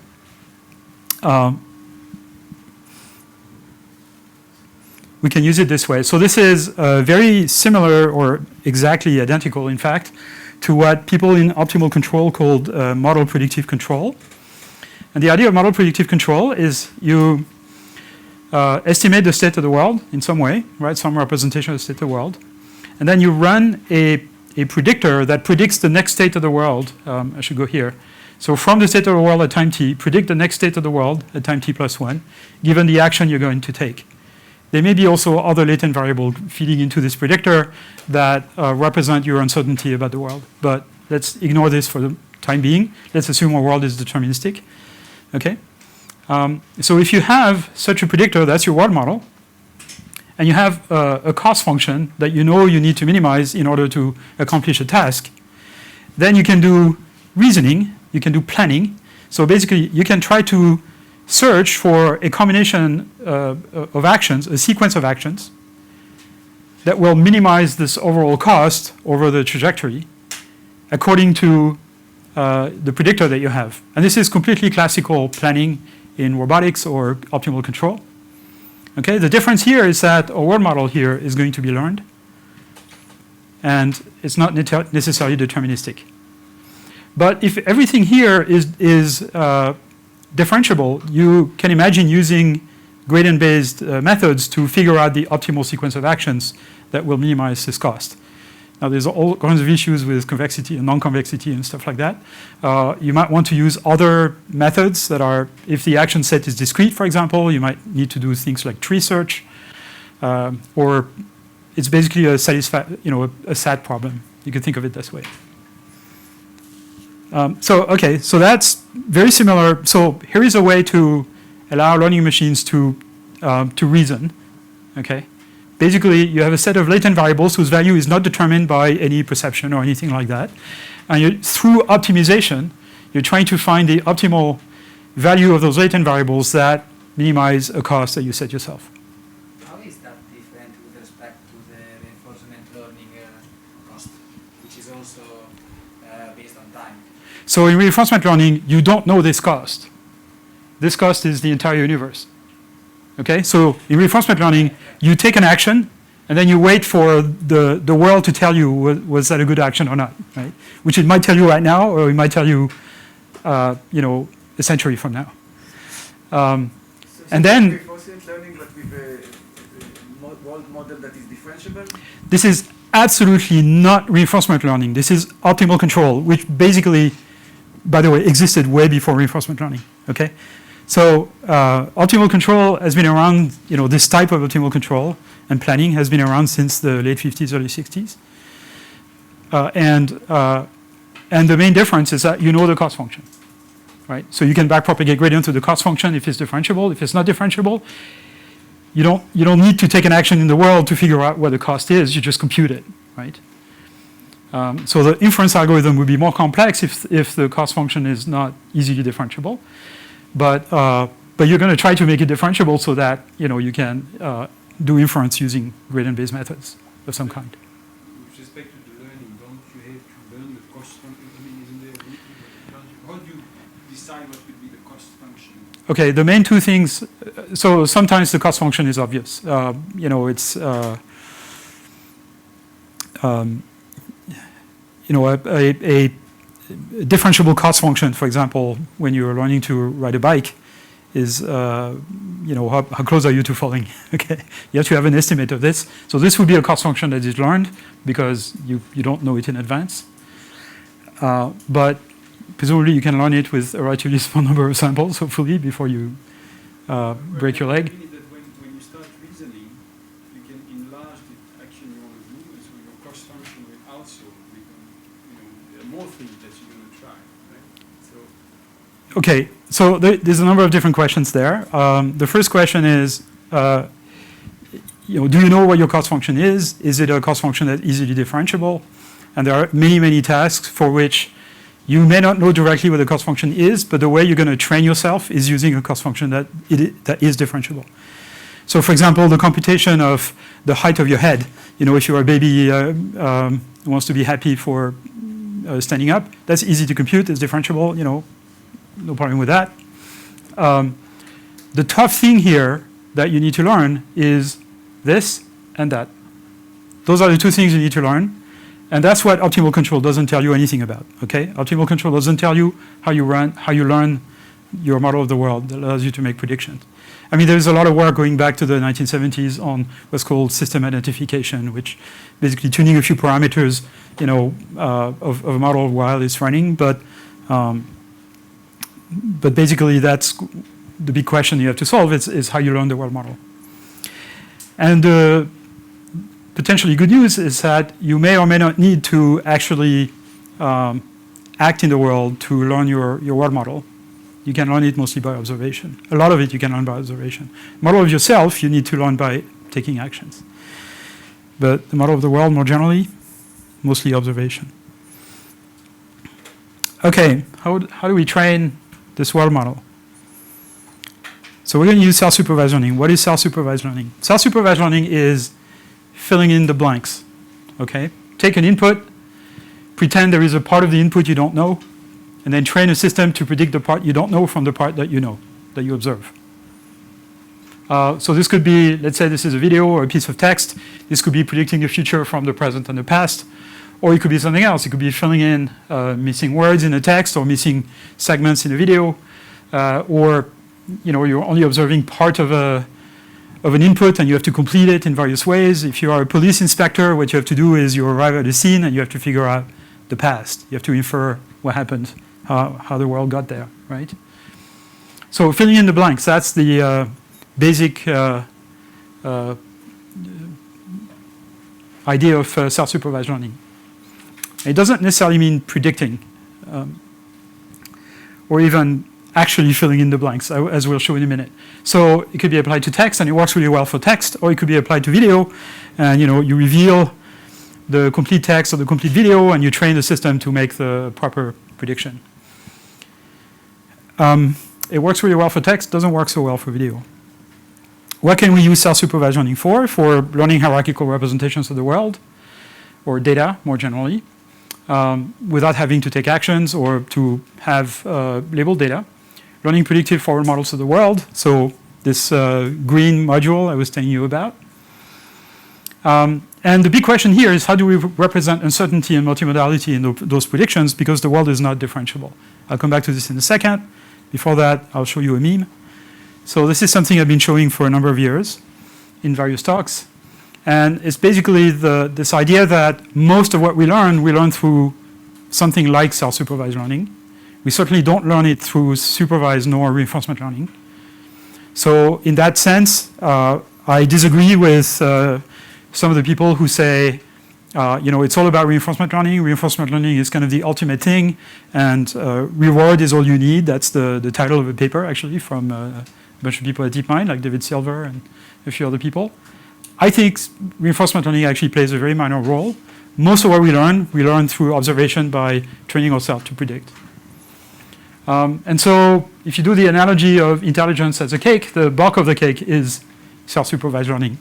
We can use it this way. So this is very similar or exactly identical, in fact, to what people in optimal control called model predictive control. And the idea of model predictive control is you estimate the state of the world in some way, right? Some representation of the state of the world. And then you run a predictor that predicts the next state of the world. I should go here. So from the state of the world at time t, predict the next state of the world at time t plus 1, given the action you're going to take. There may be also other latent variables feeding into this predictor that represent your uncertainty about the world. But let's ignore this for the time being. Let's assume our world is deterministic. Okay? So if you have such a predictor, that's your world model, and you have a cost function that you know you need to minimize in order to accomplish a task, then you can do reasoning, you can do planning. So basically, you can try to search for a combination of actions, a sequence of actions that will minimize this overall cost over the trajectory according to the predictor that you have. And this is completely classical planning in robotics or optimal control. Okay, the difference here is that a word model here is going to be learned, and it's not necessarily deterministic. But if everything here is differentiable, you can imagine using gradient-based methods to figure out the optimal sequence of actions that will minimize this cost. Now, there's all kinds of issues with convexity and non-convexity and stuff like that. You might want to use other methods that are, if the action set is discrete, for example, you might need to do things like tree search, or it's basically a SAT problem. You can think of it this way. So that's very similar. So here is a way to allow learning machines to reason. Okay, basically you have a set of latent variables whose value is not determined by any perception or anything like that, and through optimization, you're trying to find the optimal value of those latent variables that minimize a cost that you set yourself.
How is that different with respect to the reinforcement learning cost, which is also based on time?
So in reinforcement learning, you don't know this cost. This cost is the entire universe. Okay, so in reinforcement learning, you take an action, and then you wait for the world to tell you was that a good action or not, right? Which it might tell you right now, or it might tell you, a century from now. And then
reinforcement learning, but with a world model that is differentiable.
This is absolutely not reinforcement learning. This is optimal control, which basically, by the way, existed way before reinforcement learning. Okay, so optimal control has been around. This type of optimal control and planning has been around since the late 50s, early 60s. And the main difference is that you know the cost function, right? So you can backpropagate gradient to the cost function if it's differentiable. If it's not differentiable, you don't need to take an action in the world to figure out what the cost is. You just compute it, right? So the inference algorithm would be more complex if the cost function is not easily differentiable. But you're going to try to make it differentiable so that you can do inference using gradient-based methods of some kind.
With respect to the learning, don't you have to learn the cost function? I mean, isn't there? How do you decide what would be the cost function?
Okay, the main two things. So sometimes the cost function is obvious. It's a differentiable cost function, for example, when you're learning to ride a bike, is how close are you to falling? Okay, you have to have an estimate of this. So this would be a cost function that is learned because you don't know it in advance. But presumably you can learn it with a relatively small number of samples, hopefully, before you break your leg.
When you start reasoning, you can enlarge the action you want to do, and so your cost function will also become, there are more things that you're going to try, right?
Okay, so there's a number of different questions there. The first question is, do you know what your cost function is? Is it a cost function that's easily differentiable? And there are many, many tasks for which you may not know directly what the cost function is, but the way you're going to train yourself is using a cost function that is differentiable. So for example, the computation of the height of your head, if you're a baby who wants to be happy for standing up, that's easy to compute, it's differentiable, no problem with that. The tough thing here that you need to learn is this and that. Those are the two things you need to learn. And that's what optimal control doesn't tell you anything about, okay? Optimal control doesn't tell you how you learn your model of the world that allows you to make predictions. I mean, there's a lot of work going back to the 1970s on what's called system identification, which basically tuning a few parameters, of a model while it's running. But basically, that's the big question you have to solve is how you learn the world model. And potentially good news is that you may or may not need to actually act in the world to learn your world model. You can learn it mostly by observation. A lot of it you can learn by observation. Model of yourself, you need to learn by taking actions. But the model of the world, more generally, mostly observation. Okay, how do we train this world model? So we're going to use self-supervised learning. What is self-supervised learning? Self-supervised learning is filling in the blanks, okay? Take an input, pretend there is a part of the input you don't know, and then train a system to predict the part you don't know from the part that you know, that you observe. So this could be, let's say this is a video or a piece of text. This could be predicting the future from the present and the past. Or it could be something else. It could be filling in missing words in a text or missing segments in a video. Or you're only observing part of an input and you have to complete it in various ways. If you are a police inspector, what you have to do is you arrive at a scene and you have to figure out the past. You have to infer what happened, how the world got there, right? So filling in the blanks, that's the basic idea of self-supervised learning. It doesn't necessarily mean predicting or even actually filling in the blanks, as we'll show in a minute. So it could be applied to text, and it works really well for text, or it could be applied to video, and you reveal the complete text or the complete video, and you train the system to make the proper prediction. It works really well for text, doesn't work so well for video. What can we use self-supervised learning for? For learning hierarchical representations of the world, or data more generally, without having to take actions or to have labeled data. Learning predictive forward models of the world, so this green module I was telling you about. And the big question here is how do we represent uncertainty and multimodality in those predictions, because the world is not differentiable. I'll come back to this in a second. Before that, I'll show you a meme. So this is something I've been showing for a number of years in various talks. And it's basically this idea that most of what we learn through something like self-supervised learning. We certainly don't learn it through supervised nor reinforcement learning. So in that sense, I disagree with some of the people who say, it's all about reinforcement learning. Reinforcement learning is kind of the ultimate thing, and reward is all you need. That's the title of a paper, actually, from a bunch of people at DeepMind, like David Silver and a few other people. I think reinforcement learning actually plays a very minor role. Most of what we learn through observation by training ourselves to predict. And so if you do the analogy of intelligence as a cake, the bulk of the cake is self-supervised learning.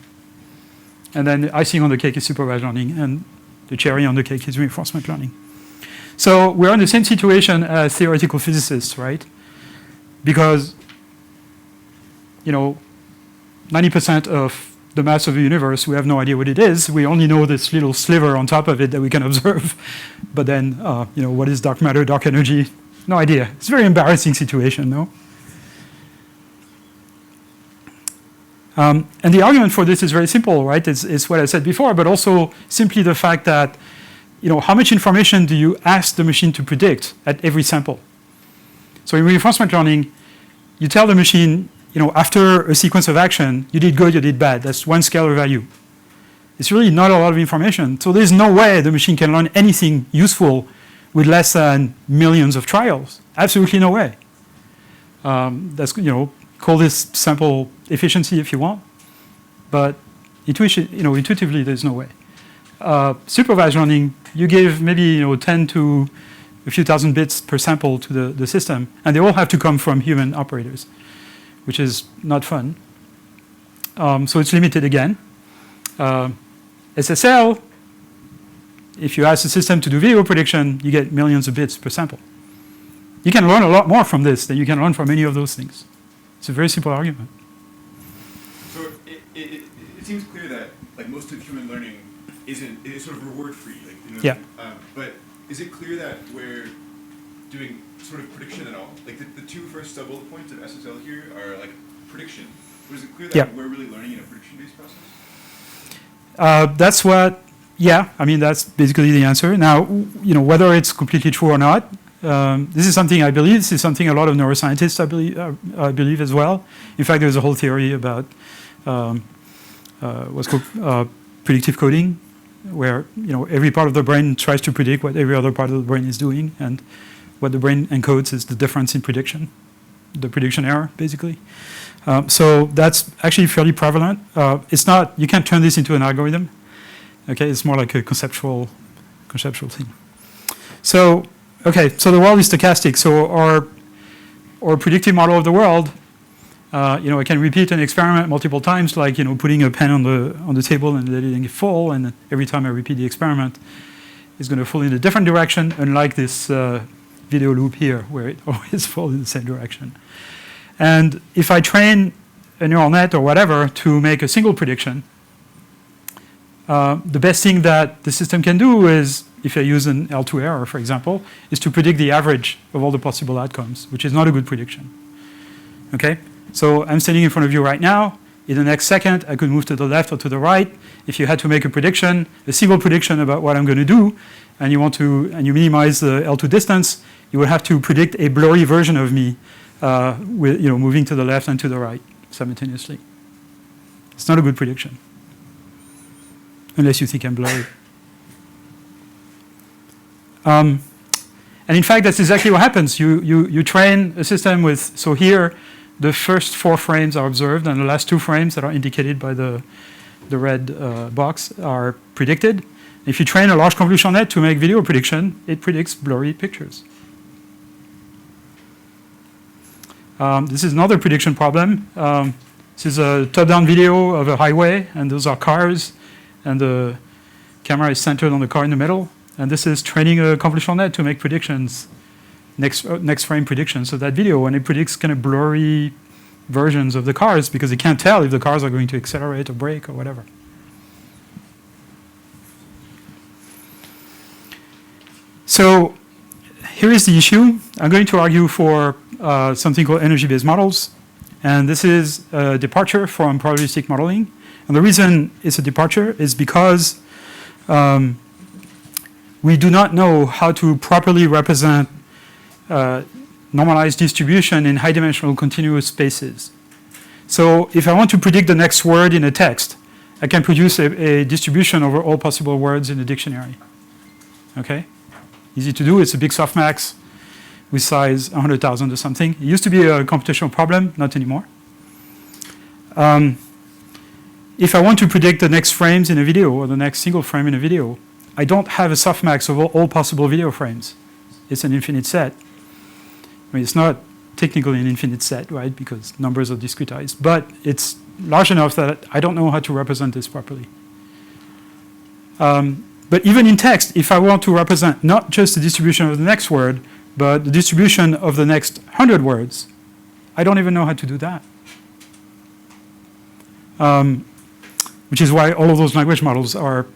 And then the icing on the cake is supervised learning, and the cherry on the cake is reinforcement learning. So we're in the same situation as theoretical physicists, right? Because 90% of the mass of the universe, we have no idea what it is. We only know this little sliver on top of it that we can observe. But then, what is dark matter, dark energy? No idea. It's a very embarrassing situation, no? And the argument for this is very simple, right? It's what I said before, but also simply the fact that, how much information do you ask the machine to predict at every sample? So in reinforcement learning, you tell the machine, after a sequence of action, you did good, you did bad. That's one scalar value. It's really not a lot of information. So there's no way the machine can learn anything useful with less than millions of trials. Absolutely no way. That's, call this sample efficiency if you want. But intuitively, there's no way. Supervised learning, you give maybe 10 to a few thousand bits per sample to the system, and they all have to come from human operators, which is not fun. So it's limited again. SSL, if you ask the system to do video prediction, you get millions of bits per sample. You can learn a lot more from this than you can learn from any of those things. It's a very simple argument.
So it seems clear that like most of human learning is sort of reward free. Like,
yeah.
But is it clear that we're doing sort of prediction at all? Like the two first sub-bullet points of SSL here are like prediction. But is it clear that we're really learning in a prediction-based process?
That's what. Yeah, I mean that's basically the answer. Now, whether it's completely true or not, this is something I believe. This is something a lot of neuroscientists I believe as well. In fact, there's a whole theory about what's called predictive coding, where every part of the brain tries to predict what every other part of the brain is doing, and what the brain encodes is the difference in prediction, the prediction error, basically. So that's actually fairly prevalent. It's not. You can't turn this into an algorithm. Okay, it's more like a conceptual thing. So, okay, so the world is stochastic. So our predictive model of the world, I can repeat an experiment multiple times, like putting a pen on the table and letting it fall, and every time I repeat the experiment, it's going to fall in a different direction, unlike this video loop here, where it always falls in the same direction. And if I train a neural net or whatever to make a single prediction, the best thing that the system can do is, if I use an L2 error, for example, is to predict the average of all the possible outcomes, which is not a good prediction. Okay? So I'm standing in front of you right now. In the next second, I could move to the left or to the right. If you had to make a prediction, a single prediction about what I'm going to do, and you minimize the L2 distance, you would have to predict a blurry version of me with moving to the left and to the right simultaneously. It's not a good prediction, unless you think I'm blurry. And in fact, that's exactly what happens. You train a system with, so here, the first 4 frames are observed, and the last 2 frames that are indicated by the red box are predicted. If you train a large convolutional net to make video prediction, it predicts blurry pictures. This is another prediction problem. This is a top-down video of a highway, and those are cars, and the camera is centered on the car in the middle. And this is training a convolutional net to make predictions, next frame predictions of that video, and it predicts kind of blurry versions of the cars because it can't tell if the cars are going to accelerate or brake or whatever. So here is the issue. I'm going to argue for something called energy-based models, and this is a departure from probabilistic modeling. And the reason it's a departure is because we do not know how to properly represent normalized distribution in high-dimensional continuous spaces. So if I want to predict the next word in a text, I can produce a distribution over all possible words in the dictionary. Okay? Easy to do. It's a big softmax with size 100,000 or something. It used to be a computational problem, not anymore. If I want to predict the next frames in a video or the next single frame in a video, I don't have a softmax of all possible video frames. It's an infinite set. I mean, it's not technically an infinite set, right, because numbers are discretized, but it's large enough that I don't know how to represent this properly. But even in text, if I want to represent not just the distribution of the next word, but the distribution of the next 100 words, I don't even know how to do that. Which is why all of those language models are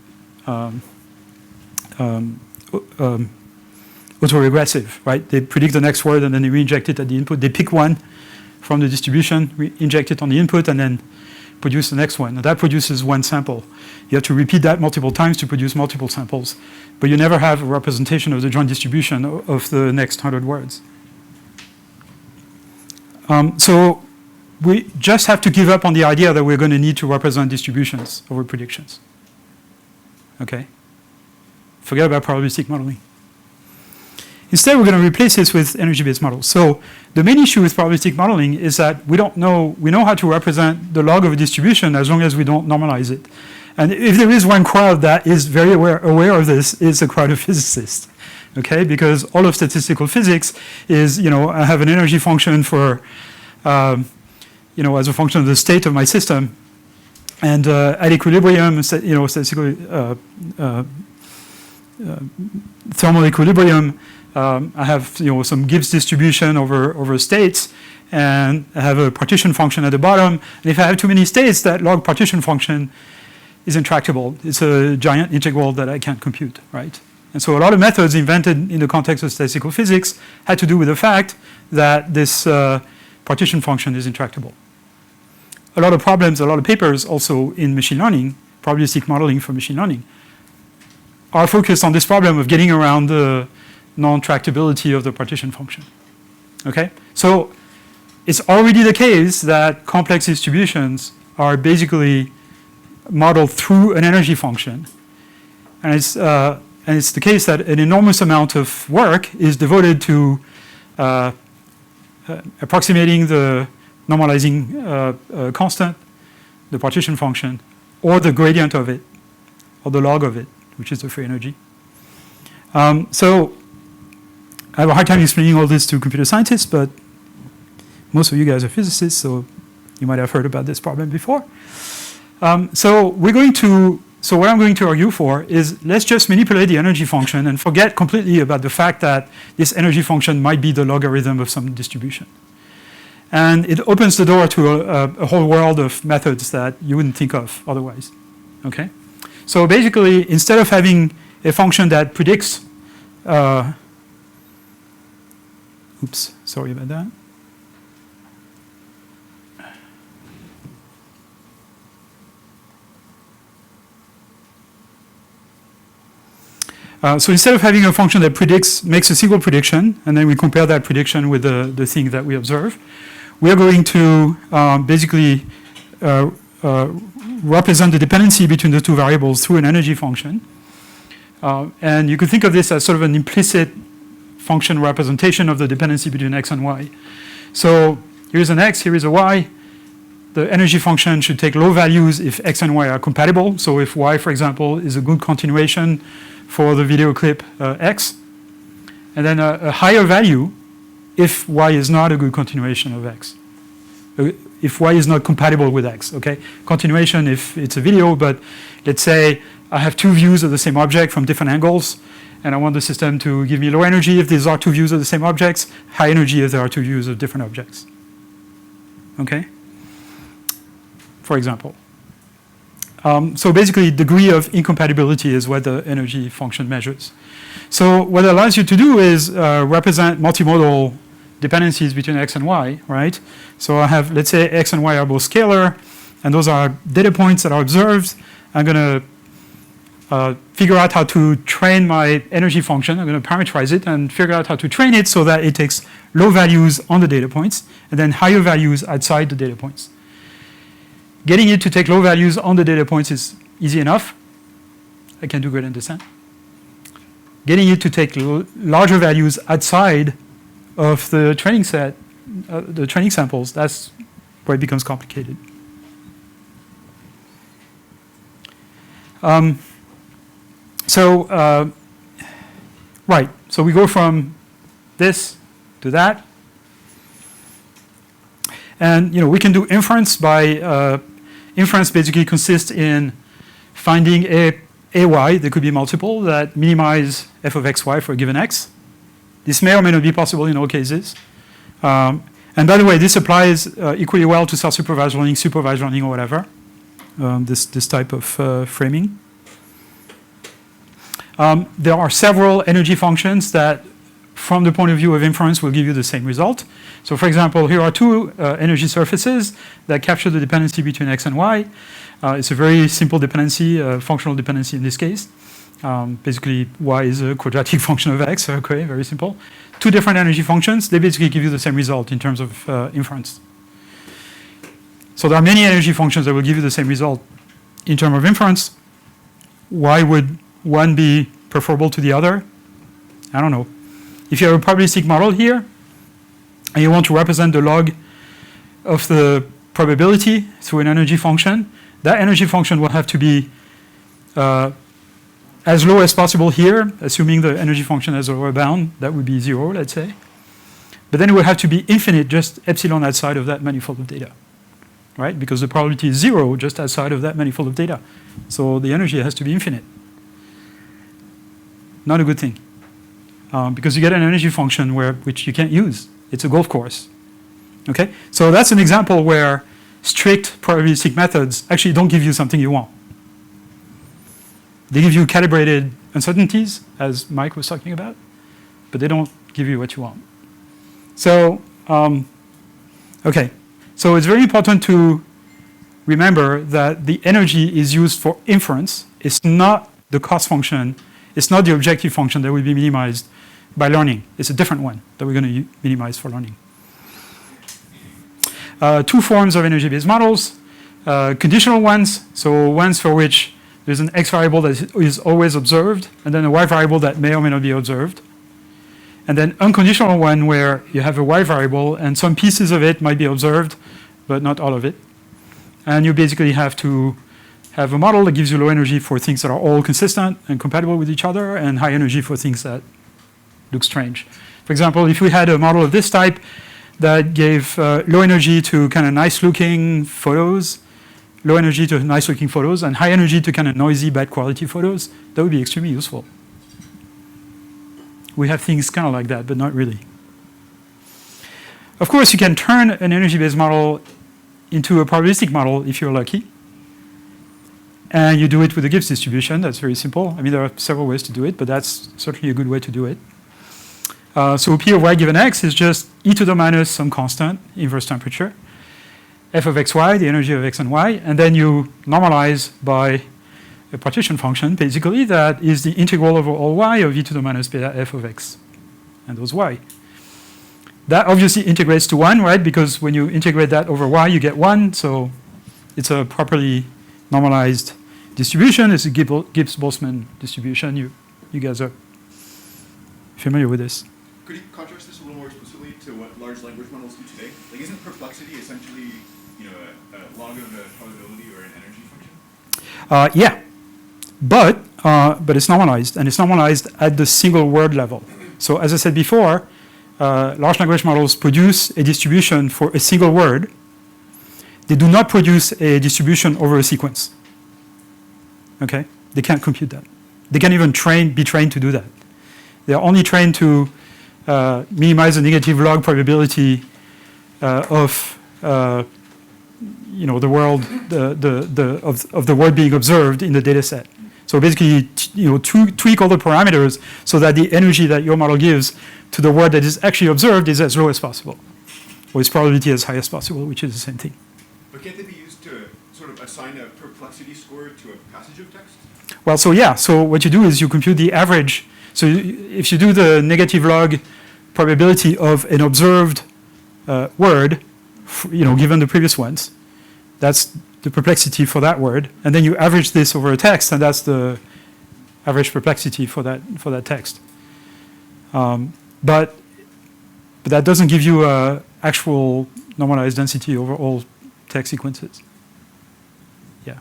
autoregressive, right? They predict the next word and then they reinject it at the input. They pick one from the distribution, inject it on the input, and then produce the next one. And that produces one sample. You have to repeat that multiple times to produce multiple samples, but you never have a representation of the joint distribution of the next 100 words. So we just have to give up on the idea that we're going to need to represent distributions over predictions. Okay? Forget about probabilistic modeling. Instead, we're going to replace this with energy-based models. So the main issue with probabilistic modeling is that we know how to represent the log of a distribution as long as we don't normalize it. And if there is one crowd that is very aware of this, it's a crowd of physicists, okay? Because all of statistical physics is, I have an energy function for, as a function of the state of my system. And at equilibrium, statistical thermal equilibrium, I have some Gibbs distribution over states, and I have a partition function at the bottom. And if I have too many states, that log partition function is intractable. It's a giant integral that I can't compute, right? And so a lot of methods invented in the context of statistical physics had to do with the fact that this partition function is intractable. A lot of problems, a lot of papers also in machine learning, probabilistic modeling for machine learning, are focused on this problem of getting around the non-tractability of the partition function, okay? So it's already the case that complex distributions are basically modeled through an energy function. And it's the case that an enormous amount of work is devoted to approximating the normalizing constant, the partition function, or the gradient of it, or the log of it, which is the free energy. So I have a hard time explaining all this to computer scientists, but most of you guys are physicists, so you might have heard about this problem before. So what I'm going to argue for is let's just manipulate the energy function and forget completely about the fact that this energy function might be the logarithm of some distribution. And it opens the door to a whole world of methods that you wouldn't think of otherwise, okay? So basically, instead of having a function that predicts, oops, sorry about that. So instead of having a function that makes a single prediction, and then we compare that prediction with the thing that we observe, we are going to basically represent the dependency between the two variables through an energy function. And you could think of this as sort of an implicit function representation of the dependency between x and y. So here's an x, here is a y. The energy function should take low values if x and y are compatible. So if y, for example, is a good continuation for the video clip x, and then a higher value if y is not a good continuation of x. If y is not compatible with x, okay? Continuation if it's a video, but let's say I have two views of the same object from different angles, and I want the system to give me low energy if these are two views of the same objects, high energy if there are two views of different objects, okay? For example. So basically, degree of incompatibility is what the energy function measures. So what it allows you to do is represent multimodal dependencies between x and y, right? So I have, let's say, x and y are both scalar, and those are data points that are observed. I'm going to figure out how to train my energy function. I'm going to parameterize it and figure out how to train it so that it takes low values on the data points and then higher values outside the data points. Getting it to take low values on the data points is easy enough. I can do gradient descent. Getting it to take larger values outside of the training set, the training samples, that's where it becomes complicated. Right, so we go from this to that. And we can do inference by, inference basically consists in finding a y, there could be multiple, that minimize f of xy for a given x. This may or may not be possible in all cases. And by the way, this applies equally well to self-supervised learning, supervised learning, or whatever, this type of framing. There are several energy functions that, from the point of view of inference, will give you the same result. So for example, here are two energy surfaces that capture the dependency between x and y. It's a very simple dependency, functional dependency in this case. Basically, y is a quadratic function of x, okay, very simple. Two different energy functions, they basically give you the same result in terms of inference. So there are many energy functions that will give you the same result in terms of inference. Why would one be preferable to the other? I don't know. if you have a probabilistic model here, and you want to represent the log of the probability through an energy function, that energy function will have to be as low as possible here, assuming the energy function has a lower bound. That would be 0, let's say. But then it will have to be infinite, just epsilon outside of that manifold of data, right? Because the probability is 0 just outside of that manifold of data. So the energy has to be infinite. Not a good thing. Because you get an energy function which you can't use. It's a golf course. Okay? So that's an example where strict probabilistic methods actually don't give you something you want. They give you calibrated uncertainties, as Mike was talking about, but they don't give you what you want. So, okay. So it's very important to remember that the energy is used for inference. It's not the cost function. It's not the objective function that will be minimized by learning. It's a different one that we're going to minimize for learning. Two forms of energy-based models. Conditional ones, so ones for which there's an x variable that is always observed, and then a y variable that may or may not be observed. And then unconditional one where you have a y variable and some pieces of it might be observed, but not all of it. And you basically have to have a model that gives you low energy for things that are all consistent and compatible with each other, and high energy for things that look strange. For example, if we had a model of this type that gave low energy to kind of nice-looking photos, low energy to nice-looking photos, and high energy to kind of noisy, bad-quality photos, that would be extremely useful. We have things kind of like that, but not really. Of course, you can turn an energy-based model into a probabilistic model if you're lucky. And you do it with a Gibbs distribution. That's very simple. I mean, there are several ways to do it, but that's certainly a good way to do it. So P of y given x is just e to the minus some constant, inverse temperature, f of xy, the energy of x and y, and then you normalize by a partition function, basically, that is the integral over all y of e to the minus beta f of x and those y. That obviously integrates to 1, right? Because when you integrate that over y, you get 1, so it's a properly normalized distribution. It's a Gibbs-Boltzmann distribution. You guys are familiar with this.
Could you contrast this a little more explicitly to what large language models do today? Like, isn't perplexity essentially, a log of a probability or an energy function?
Yeah, but it's normalized, and it's normalized at the single word level. So as I said before, large language models produce a distribution for a single word. They do not produce a distribution over a sequence. Okay? They can't compute that. They can't even be trained to do that. They are only trained to minimize the negative log probability of the world of the word being observed in the data set. So basically, tweak all the parameters so that the energy that your model gives to the word that is actually observed is as low as possible, or its probability as high as possible, which is the same thing.
But can't they be used to sort of assign a perplexity score to a passage of text?
Well, so yeah. So what you do is you compute the average. So if you do the negative log probability of an observed word, given the previous ones, that's the perplexity for that word, and then you average this over a text, and that's the average perplexity for that text. But that doesn't give you actual normalized density over all text sequences. Yeah.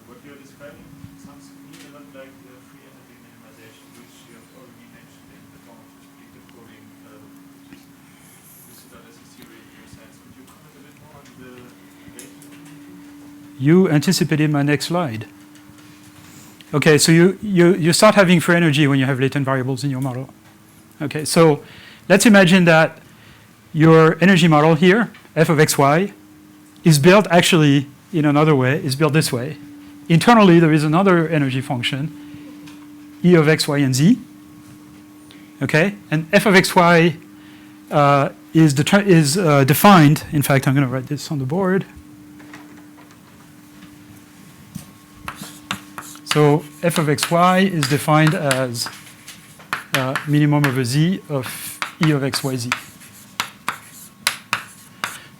What you're describing sounds to me a lot like the free energy minimization, which you have already mentioned in the form of predictive coding, which is listed as a theory in your sense. Could you comment a bit more on the data?
You anticipated my next slide. Okay, so you start having free energy when you have latent variables in your model. Okay, so let's imagine that your energy model here, f of xy, is built actually in another way, is built this way. Internally, there is another energy function, e of x, y, and z. Okay, and f of xy is defined. In fact, I'm going to write this on the board. So f of xy is defined as minimum over z of e of xyz.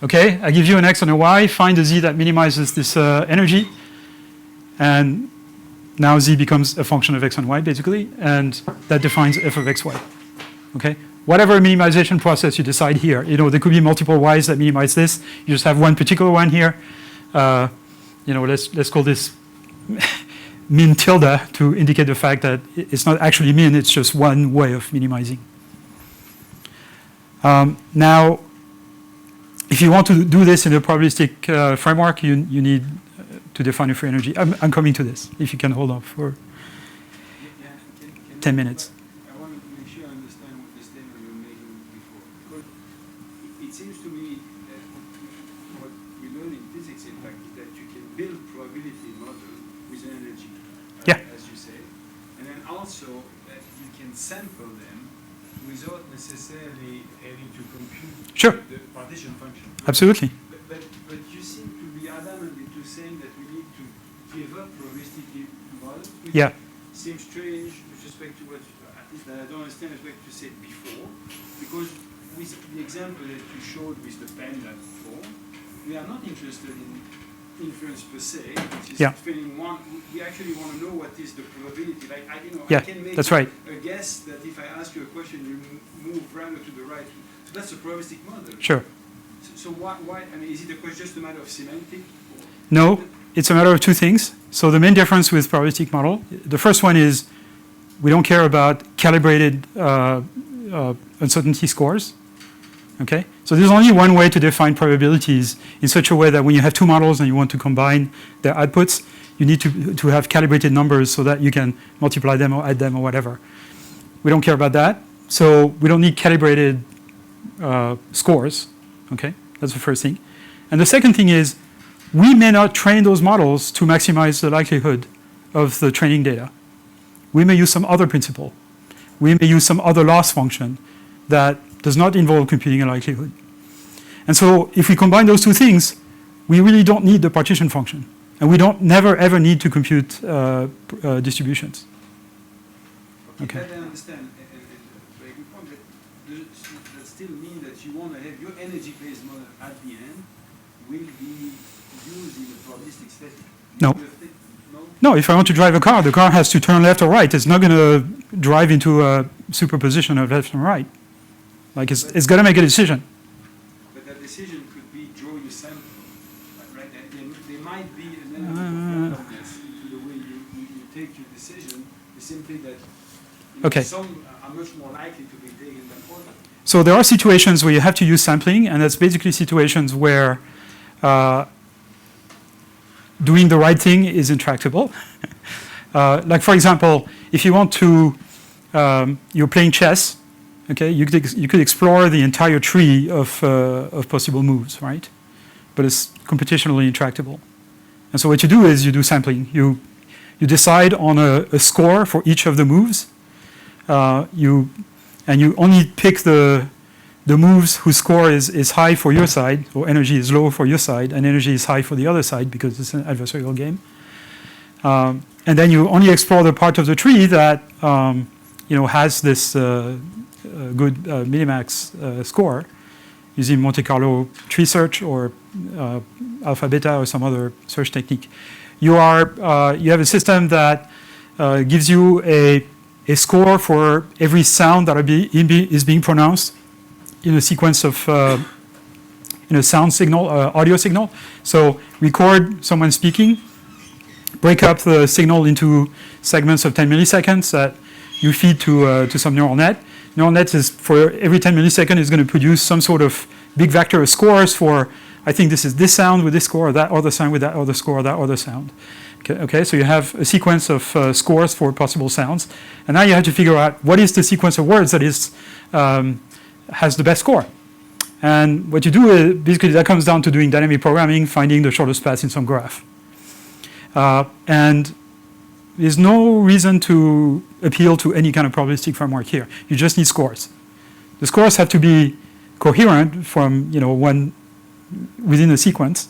Okay, I give you an x and a y, find a z that minimizes this energy, and now z becomes a function of x and y, basically, and that defines f of xy. Okay? Whatever minimization process you decide here, there could be multiple Ys that minimize this. You just have one particular one here. Let's call this min tilde to indicate the fact that it's not actually min, it's just one way of minimizing. Now, if you want to do this in a probabilistic framework, you need to define a free energy. I'm coming to this, if you can hold on for 10 minutes.
I want to make sure I understand what the statement you were making before. Because it seems to me that what we learn in physics, in fact, is that you can build probability model with energy, as you say. And then also that you can sample them without necessarily having to compute the partition function.
Absolutely.
But you seem to be adamant into saying that we need to give up probabilistic models, which seems strange with respect to what, at least that I don't understand with respect to said before, because with the example that you showed with the panda before, we are not interested in inference per se, which is fitting one. We actually want to know what is the probability. Like I can make a guess that if I ask you a question, you move rather to the right. So that's a probabilistic model.
Sure.
So why? I mean, is it just a matter of semantic?
No, it's a matter of two things. So the main difference with probabilistic model, the first one is we don't care about calibrated uncertainty scores. Okay, so there's only one way to define probabilities in such a way that when you have two models and you want to combine their outputs, you need to have calibrated numbers so that you can multiply them or add them or whatever. We don't care about that, so we don't need calibrated scores. Okay, that's the first thing. And the second thing is we may not train those models to maximize the likelihood of the training data. We may use some other principle. We may use some other loss function that does not involve computing a likelihood. And so if we combine those two things, we really don't need the partition function. And we don't never ever need to compute distributions.
Okay. That I understand. Very good point. That still means that you want to have your energy-based model at the end will be used in a probabilistic setting.
No. No, if I want to drive a car, the car has to turn left or right. It's not going to drive into a superposition of left and right. Like it's got to make a decision.
But that decision could be draw your sample, right? There might be an element of randomness into the way you take your decision. It's simply that some are much more likely to be taken than others.
So there are situations where you have to use sampling, and that's basically situations where doing the right thing is intractable. Like for example, if you want to, you're playing chess. Okay, you could explore the entire tree of possible moves, right? But it's computationally intractable. And so what you do is you do sampling. You decide on a score for each of the moves. You only pick the moves whose score is high for your side, or energy is low for your side, and energy is high for the other side because it's an adversarial game. And then you only explore the part of the tree that has this good minimax score using Monte Carlo tree search or alpha beta or some other search technique. You have a system that gives you a score for every sound that is being pronounced in a sequence of in a sound signal, audio signal. So record someone speaking, break up the signal into segments of 10 milliseconds that you feed to some neural net. Neural net is for every 10 milliseconds is going to produce some sort of big vector of scores for, I think this is this sound with this score, or that other sound with that other score, or that other sound. Okay, so you have a sequence of scores for possible sounds, and now you have to figure out what is the sequence of words that has the best score. And what you do is basically that comes down to doing dynamic programming, finding the shortest path in some graph. And there's no reason to appeal to any kind of probabilistic framework here. You just need scores. The scores have to be coherent from one within a sequence,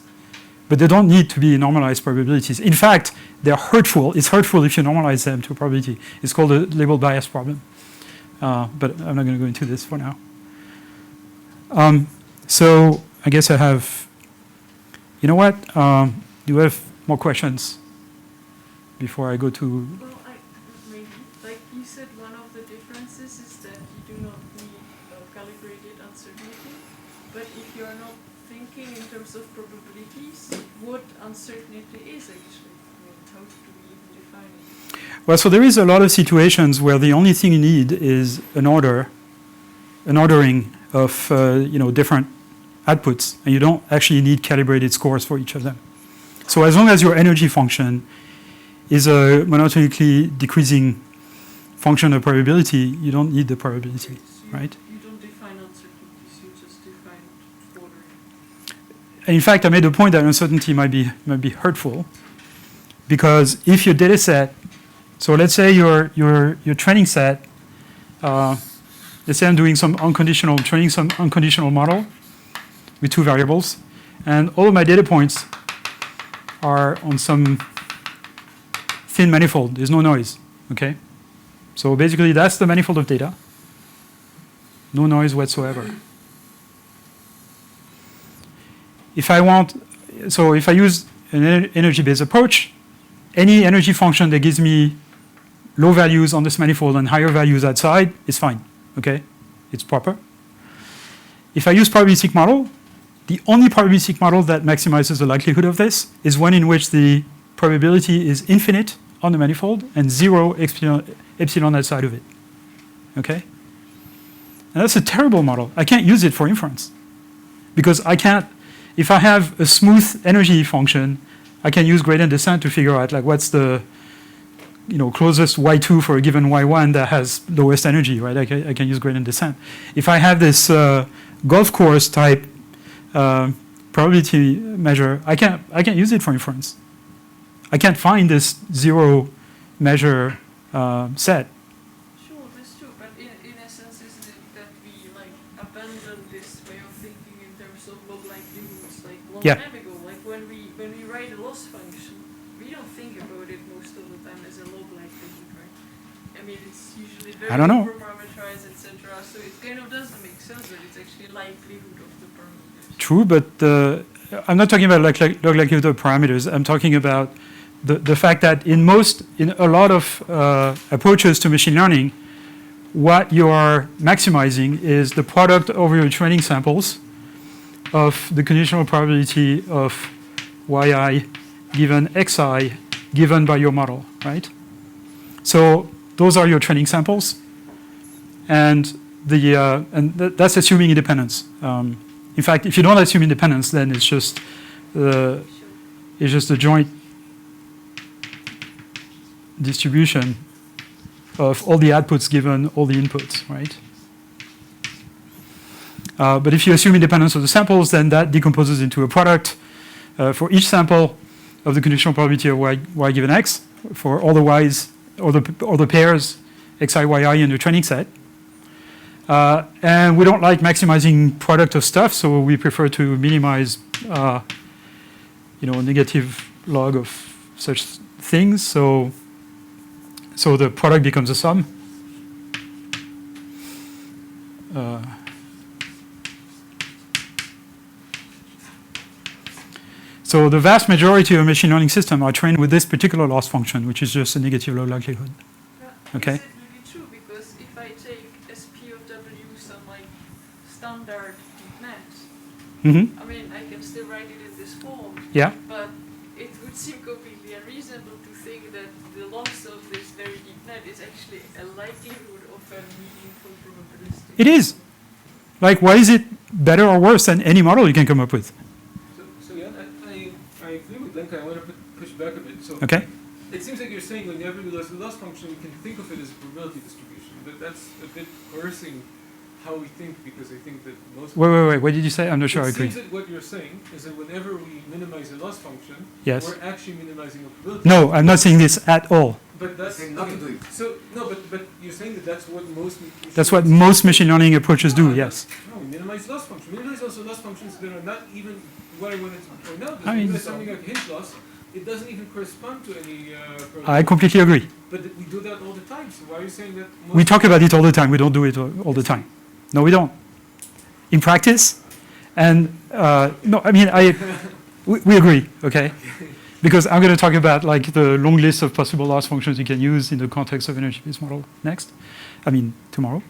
but they don't need to be normalized probabilities. In fact, they're hurtful. It's hurtful if you normalize them to a probability. It's called a label bias problem. But I'm not going to go into this for now. So I guess I have, do you have more questions before I go to?
Well, maybe, like you said, one of the differences sense is that you do not need calibrated uncertainty. But if you are not thinking in terms of probabilities, what uncertainty is actually? I mean, how do we even define it?
Well, so there is a lot of situations where the only thing you need is an ordering of different outputs, and you don't actually need calibrated scores for each of them. So as long as your energy function is a monotonically decreasing function of probability, you don't need the probability,
So
right?
You don't define uncertainties, you just define ordering.
And in fact, I made the point that uncertainty might be hurtful, because if your data set, so let's say your training set, let's say I'm doing training some unconditional model with two variables, and all of my data points are on some thin manifold. There's no noise, okay? So basically, that's the manifold of data. No noise whatsoever. If I use an energy-based approach, any energy function that gives me low values on this manifold and higher values outside is fine, okay? It's proper. If I use probabilistic model, the only probabilistic model that maximizes the likelihood of this is one in which the probability is infinite on the manifold and 0 epsilon outside of it, okay? And that's a terrible model. I can't use it for inference because I can't, if I have a smooth energy function, I can use gradient descent to figure out like what's the closest y2 for a given y1 that has lowest energy, right? I can use gradient descent. If I have this golf course type probability measure, I can't use it for inference. I can't find this 0 measure set.
Sure, that's true, but in essence, isn't it that we abandon this way of thinking in terms of log likelihoods long time ago? Like when we write a loss function, we don't think about it most of the time as a log likelihood, right? I mean, it's usually very overparameterized, etc. So it kind of doesn't make sense that it's actually likelihood of the parameters.
True, but I'm not talking about log likelihood of parameters. I'm talking about the fact that in a lot of approaches to machine learning, what you are maximizing is the product over your training samples of the conditional probability of yi given xi given by your model, right? So those are your training samples, and that's assuming independence. In fact, if you don't assume independence, then it's just the joint distribution of all the outputs given all the inputs, right? But if you assume independence of the samples, then that decomposes into a product for each sample of the conditional probability of y given x for all the y's or the pairs xi, yi in the training set. And we don't like maximizing product of stuff, so we prefer to minimize, negative log of such things. So the product becomes a sum. So the vast majority of machine learning systems are trained with this particular loss function, which is just a negative log likelihood. Okay.
Is it really true? Because if I take SP of W some standard deep net, I mean I can still write it in this form.
Yeah.
But it would seem completely unreasonable to think that the loss of this very deep net is actually a likelihood of a meaningful probabilistic.
It is. Like, why is it better or worse than any model you can come up with?
So Yann, I agree with LeCun. I want to push back a bit. So
Okay.
it seems like you're saying whenever we lose the loss function, we can think of it as a probability distribution. But that's a bit coercing how we think, because I think that most...
Wait. What did you say? I'm not sure I agree.
It seems that what you're saying is that whenever we minimize a loss function,
Yes.
we're actually minimizing a probability.
No, I'm not saying this at all.
But that's...
Not to do it.
So, no, but you're saying that that's what most...
That's what most machine learning approaches do, yes.
No, we minimize loss function. We minimize also loss functions that are not even what I wanted to point out.
I mean-
Something like hinge loss, it doesn't even correspond to any...
I completely agree.
But we do that all the time, so why are you saying that...
We talk about it all the time. We don't do it all the time. No, we don't. In practice, and no, I mean, we agree, okay? Because I'm going to talk about like the long list of possible loss functions you can use in the context of energy-based model next. I mean, tomorrow.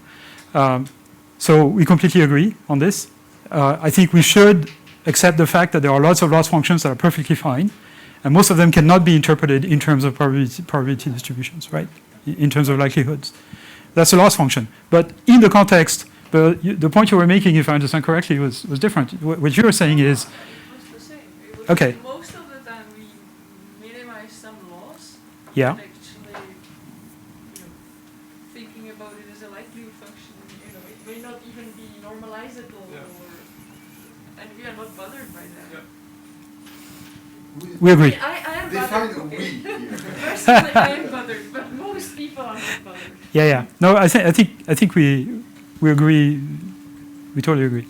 So we completely agree on this. I think we should accept the fact that there are lots of loss functions that are perfectly fine, and most of them cannot be interpreted in terms of probability distributions, right? In terms of likelihoods. That's a loss function. But in the context, the point you were making, if I understand correctly, was different. What you were saying is,
It was the same. It was
okay.
Most of the time we minimize some loss.
Yeah.
But actually, thinking about it as a likelihood function, it may not even be normalizable, and we are not bothered by that.
Yeah.
We agree.
I am
Define
bothered.
a we
Okay.
here.
Personally, I am bothered, but most people are not bothered.
Yeah. No, I think we agree. We totally agree.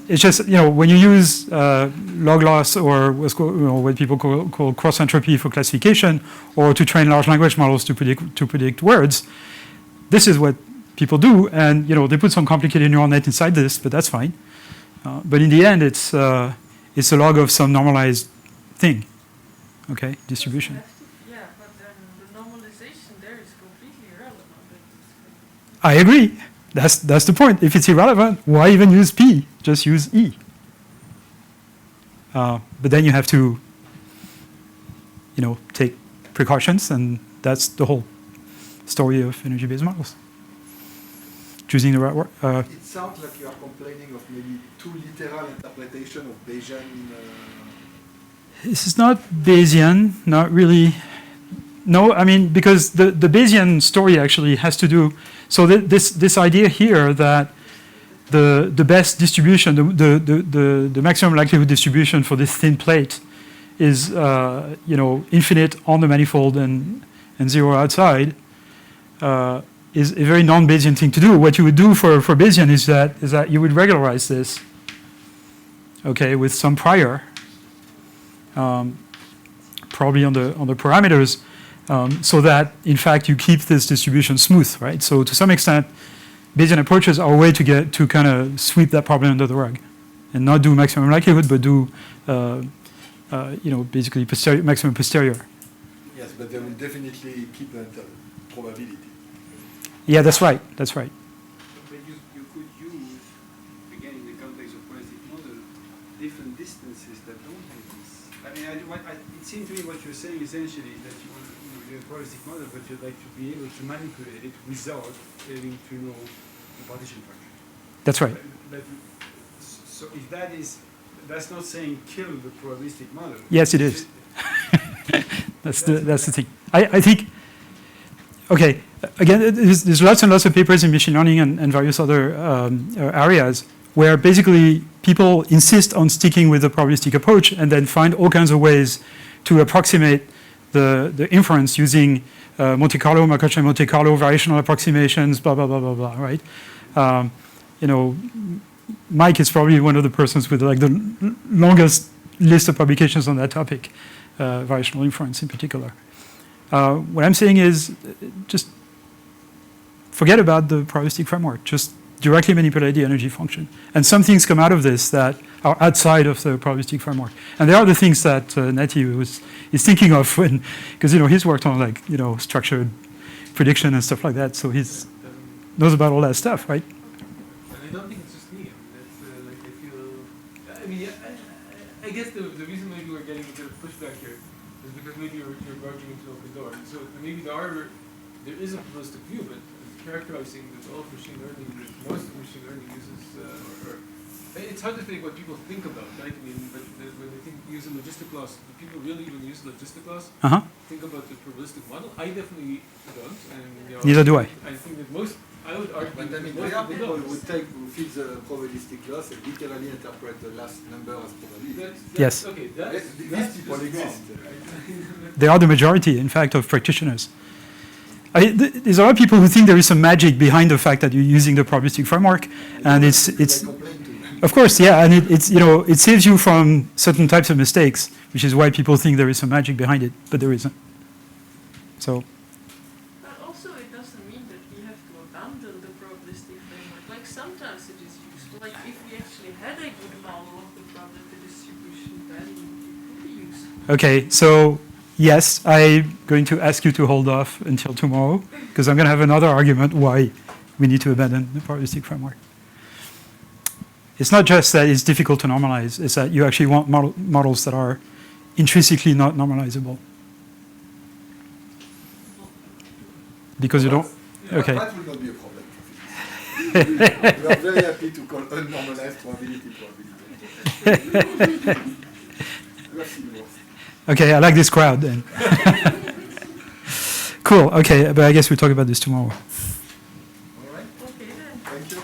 It's just when you use log loss or what people call cross entropy for classification, or to train large language models to predict words, this is what people do, and they put some complicated neural net inside this, but that's fine. But in the end, it's a log of some normalized thing, okay, distribution.
Yeah, but then the normalization there is completely irrelevant.
I agree. That's the point. If it's irrelevant, why even use P? Just use E. But then you have to, take precautions, and that's the whole story of energy-based models. Choosing the right word.
It sounds like you are complaining of maybe too literal interpretation of Bayesian.
This is not Bayesian, not really. No, I mean, because the Bayesian story actually has to do, so this idea here that the best distribution, the maximum likelihood distribution for this thin plate is, infinite on the manifold and zero outside, is a very non-Bayesian thing to do. What you would do for Bayesian is that you would regularize this, okay, with some prior, probably on the parameters, so that in fact you keep this distribution smooth, right? So to some extent, Bayesian approaches are a way to kind of sweep that problem under the rug, and not do maximum likelihood, but do basically maximum posterior.
Yes, but they will definitely keep that probability.
Yeah, that's right. That's right.
But you could use, again, in the context of probabilistic model, different distances that don't have this. I mean, it seems to me what you're saying essentially is that you want to do a probabilistic model, but you'd like to be able to manipulate it without having to know the partition function.
That's right.
So if that's not saying kill the probabilistic model.
Yes, it is. That's the thing. I think. Okay. Again, there's lots and lots of papers in machine learning and various other areas where basically people insist on sticking with the probabilistic approach and then find all kinds of ways to approximate the inference using Monte Carlo, Markov Monte Carlo, variational approximations, blah, blah, blah, blah, blah, right? Mike is probably one of the persons with like the longest list of publications on that topic, variational inference in particular. What I'm saying is just forget about the probabilistic framework. Just directly manipulate the energy function. And some things come out of this that are outside of the probabilistic framework. And they are the things that Nati is thinking of when, because he's worked on structured prediction and stuff like that. So he knows about all that stuff, right?
And I don't think it's just me. I mean, I guess the reason maybe we're getting a bit of pushback here is because maybe you're barging into open door. And so maybe there is a probabilistic view, but characterizing that all of machine learning, most of machine learning uses, it's hard to think what people think about, right? I mean, but when they use a logistic loss, do people really, when they use logistic loss, think about the probabilistic model? I definitely don't. And,
neither do I.
I think that I would argue
But I mean,
that
there are
most
people
don't.
who feed the probabilistic loss and literally interpret the last number as probability.
Yes.
Okay,
These people exist.
They are the majority, in fact, of practitioners. There's a lot of people who think there is some magic behind the fact that you're using the probabilistic framework, and it's of course, yeah, and it saves you from certain types of mistakes, which is why people think there is some magic behind it, but there isn't. So.
But also, it doesn't mean that we have to abandon the probabilistic framework. Like sometimes it is useful. Like if we actually had a good model of the probability distribution, then it could be useful.
Okay, so yes, I'm going to ask you to hold off until tomorrow, because I'm going to have another argument why we need to abandon the probabilistic framework. It's not just that it's difficult to normalize, it's that you actually want models that are intrinsically not normalizable. Because you don't, okay.
That will not be a problem. We are very happy to call unnormalized probability.
Okay, I like this crowd then. Cool, okay, but I guess we'll talk about this tomorrow.
All right.
Okay then.
Thank you.